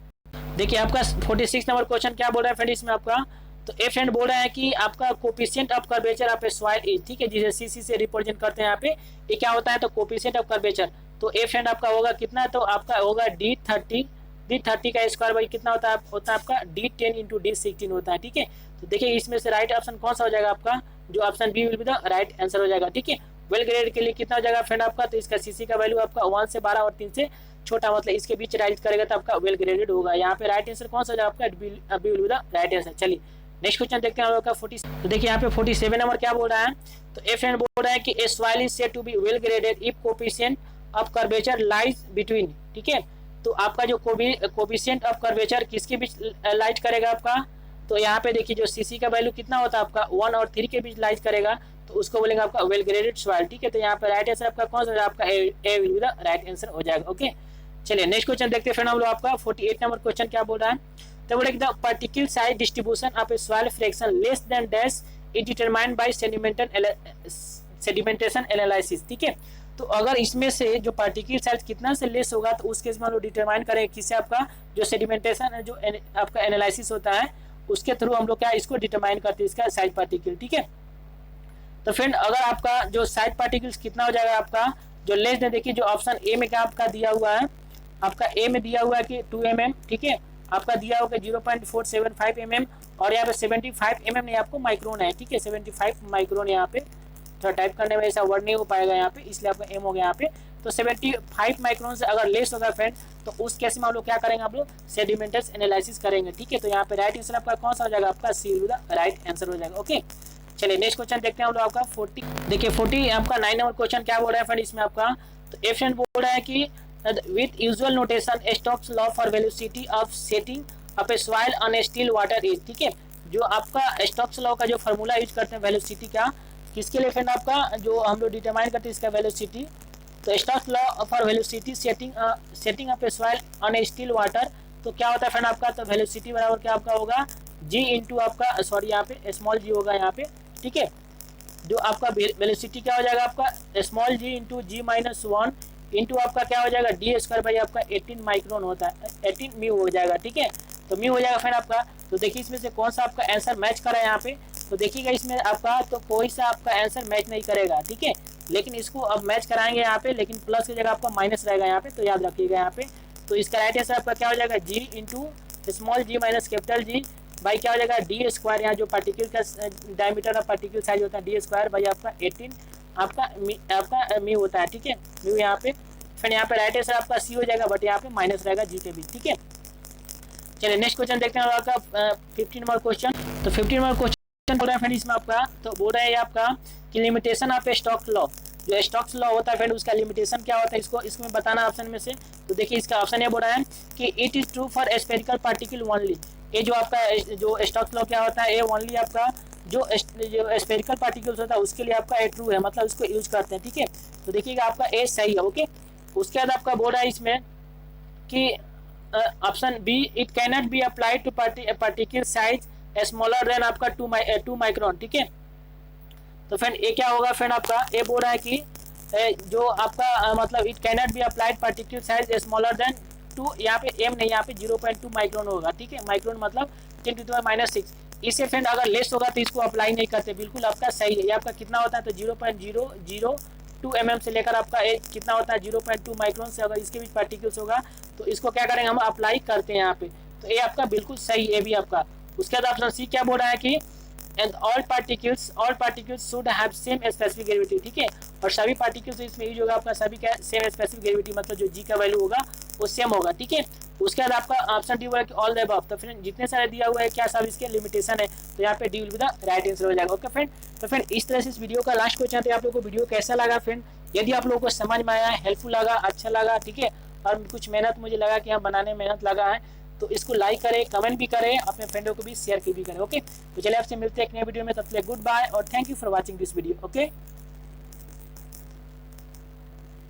देखिए आपका 46 नंबर क्वेश्चन क्या बोल रहा है फ्रेंड इसमें आपका, तो ए फ्रेंड बोल रहा है कि आपका coefficient of curvature of a soil is, ठीक है, जिसे सीसी से रिप्रेजेंट करते हैं यहाँ पे, ये क्या होता है, तो कोफिशिएंट ऑफ कर्वेचर, तो ए फ्रेंड आपका होगा कितना, तो आपका होगा D30 का स्क्वायर बाई कितना होता है आपका D10 इंटू D16 होता है। ठीक है, तो देखिए इसमें से राइट ऑप्शन कौन सा हो जाएगा आपका, जो option B will be the right answer हो जाएगा। ठीक है, वेल ग्रेड के लिए कितना हो जाएगा फ्रेंड आपका, तो इसका सीसी का वैल्यू आपका 1 से 12 और 3 से छोटा, मतलब इसके बीच राइट करेगा तो आपका वेल ग्रेडेड होगा। यहाँ पे राइट आंसर कौन सा हो जाएगा आपका, B will be the right answer. चलिए नेक्स्ट क्वेश्चन देखते हैं हम लोग का 40। तो देखिए यहाँ पे 47 नंबर क्या बोल रहा है, तो ए फ्रेंड बोल रहा है कि a soil is said to be well graded if coefficient of curvature lies between, ठीक है, तो आपका जो कोफिशिएंट ऑफ कर्वेचर किसके बीच लाइज करेगा आपका, तो यहाँ पे देखिए जो सीसी का वैल्यू कितना होता है आपका 1 और 3 के बीच लाइज करेगा, तो उसको बोलेंगे आपका वेल ग्रेडेड सॉइल। ठीक है, तो यहाँ पे राइट आंसर आपका कौन सा हो जाएगा, आपका A will be the right answer हो जाएगा। ओके, चलिए नेक्स्ट क्वेश्चन देखते हैं फ्रेंड हम लोग। आपका 48 नंबर क्वेश्चन क्या बोल रहा है, तो बोले the particle size distribution of a soil fraction less than dash is determined by sedimentation analysis. ठीक है, तो अगर इसमें से जो पार्टिकल साइज कितना से लेस होगा, तो उस केस में हम लोग डिटरमाइन करेंगे किससे, आपका जो सेडिमेंटेशन है, जो आपका एनालिसिस होता है, उसके थ्रू हम लोग क्या इसको डिटरमाइन करते हैं, इसका साइज पार्टिकल। ठीक है, तो फ्रेंड अगर आपका जो साइज पार्टिकल्स कितना हो जाएगा आपका, जो लेस देन, देखिए जो ऑप्शन ए में क्या आपका दिया हुआ है, आपका ए में दिया हुआ है कि 2 mm, ठीक है, आपका दिया होगा 0.475 mm, और यहाँ पे 75 mm नहीं आपको माइक्रोन है। ठीक है, 75 माइक्रोन यहाँ पे, थोड़ा टाइप करने में ऐसा वर्ड नहीं हो पाएगा यहाँ पे, इसलिए आपका एम हो गया यहाँ पे। तो 75 माइक्रोन से अगर लेस होगा फ्रेंड, तो उस केस में हम लोग क्या करेंगे, आप लोग सेडिमेंटस एनालिसिस करेंगे। ठीक है, तो यहाँ पे राइट आंसर आपका कौन सा हो जाएगा, आपका C will be the right answer हो जाएगा। ओके, चलिए नेक्स्ट क्वेश्चन देखते हैं हम लोग। आपका 40 देखिए 40 आपका 9 नंबर क्वेश्चन क्या बोल रहा है फ्रेंड इसमें आपका, तो ए फ्रेंड बोल रहा है कि with usual notation Stokes law for velocity of setting of a soil on a still water is, ठीक है, जो आपका स्टोक्स लॉ का जो फार्मूला यूज करते हैं वेलोसिटी का, किसके लिए फ्रेंड आपका जो हम लोग डिटरमाइन करते हैं इसका वेलोसिटी, तो Stokes law for velocity setting of a soil on A still water, तो क्या होता है फ्रेंड आपका, तो वेलोसिटी बराबर क्या आपका होगा जी इंटू आपका, सॉरी यहाँ पे स्मॉल जी होगा यहाँ पे। ठीक है, जो आपका वेलोसिटी क्या हो जाएगा आपका स्मॉल जी इंटू जी -1 इंटू आपका क्या हो जाएगा डी स्क्वायर बाई आपका 18 माइक्रोन होता है, 18 म्यू हो जाएगा। ठीक है, तो म्यू हो जाएगा फ्रेंड आपका। तो देखिए इसमें से कौन सा आपका आंसर मैच कर रहा है यहाँ पे, तो देखिएगा इसमें आपका तो कोई सा आपका आंसर मैच नहीं करेगा। ठीक है, लेकिन इसको अब मैच कराएंगे यहाँ पे, लेकिन प्लस की जगह आपका माइनस रहेगा यहाँ पे, तो याद रखिएगा यहाँ पे। तो इसका राइट आंसर आपका क्या हो जाएगा G into small G minus capital G by क्या हो जाएगा डी स्क्वायर, यहाँ जो पार्टिकल का डायमीटर ऑफ पार्टिकल साइज होता है डी स्क्वायर बाई आपका 18 आपका म्यू होता है। ठीक है, म्यू यहाँ पे, फिर यहाँ पे राइट आंसर आपका सी हो जाएगा, बट यहाँ पे माइनस रहेगा जी के बीच। ठीक है, चलिए नेक्स्ट क्वेश्चन देखते हैं आपका 15 नंबर क्वेश्चन। तो 15 नंबर क्वेश्चन बोल रहा है फ्रेंड इसमें आपका, तो बोल रहा है आपका कि limitation of A Stokes law, जो स्टोक्स लॉ होता है फ्रेंड उसका लिमिटेशन क्या होता है, इसमें बताना ऑप्शन में से। तो देखिए इसका ऑप्शन ये बोल रहा है कि it is true for spherical particle only, ये जो आपका जो स्टोक्स लॉ क्या होता है, ये ओनली आपका जो स्फेरिकल पार्टिकल्स होता है उसके लिए आपका ए ट्रू है, मतलब इसको यूज करते हैं। ठीक है, तो देखिएगा आपका ए सही है। ओके, उसके बाद आपका बोल रहा है इसमें कि option B it can not be applied to particle size smaller than आपका 2 माइक्रोन। ठीक है, तो फ्रेंड ये क्या होगा फ्रेंड आपका, ये बोल रहा है कि जो आपका मतलब it can not be applied particle size smaller then 2, यहाँ पे एम नहीं, यहाँ पे 0.2 माइक्रोन होगा। ठीक है, माइक्रोन मतलब 10⁻⁻⁶। इससे फ्रेंड अगर लेस होगा तो इसको अप्लाई नहीं करते, बिल्कुल आपका सही है। ये आपका कितना होता है, तो 0.002 mm से लेकर आपका एक कितना होता है 0.2 माइक्रोन से अगर इसके बीच पार्टिकल्स होगा तो इसको क्या करेंगे हम अप्लाई करते हैं यहाँ पे, तो ये आपका बिल्कुल सही है भी आपका। उसके बाद ऑप्शन सी क्या बोल रहा है कि and all particles should have same specific gravity. ठीक है, और सभी पार्टिकल्स इसमें यूज होगा आपका सभी का सेम स्पेसिफिक ग्रेविटी, मतलब जो जी का वैल्यू होगा वो सेम होगा। ठीक है, उसके बाद आपका ऑप्शन डी बोला कि ऑल द अबव। तो फ्रेंड जितने सारे दिया हुआ है क्या सब इसके लिमिटेशन है, तो यहाँ पे D will be the right answer हो जाएगा। ओके फ्रेंड, तो फ्रेंड इस तरह से इस वीडियो का लास्ट क्वेश्चन है, आप लोगों को वीडियो कैसा लगा फ्रेंड। यदि आप लोगों को समझ में आया, हेल्पफुल लगा, अच्छा लगा, ठीक है, और कुछ मेहनत मुझे लगा कि यहाँ बनाने में मेहनत लगा है, तो इसको लाइक करें, कमेंट भी करें, अपने फ्रेंडों को भी शेयर भी करें। ओके, तो चलिए आपसे मिलते हैं एक नए वीडियो में, तब तक गुड बाय और thank you for watching this video. Okay.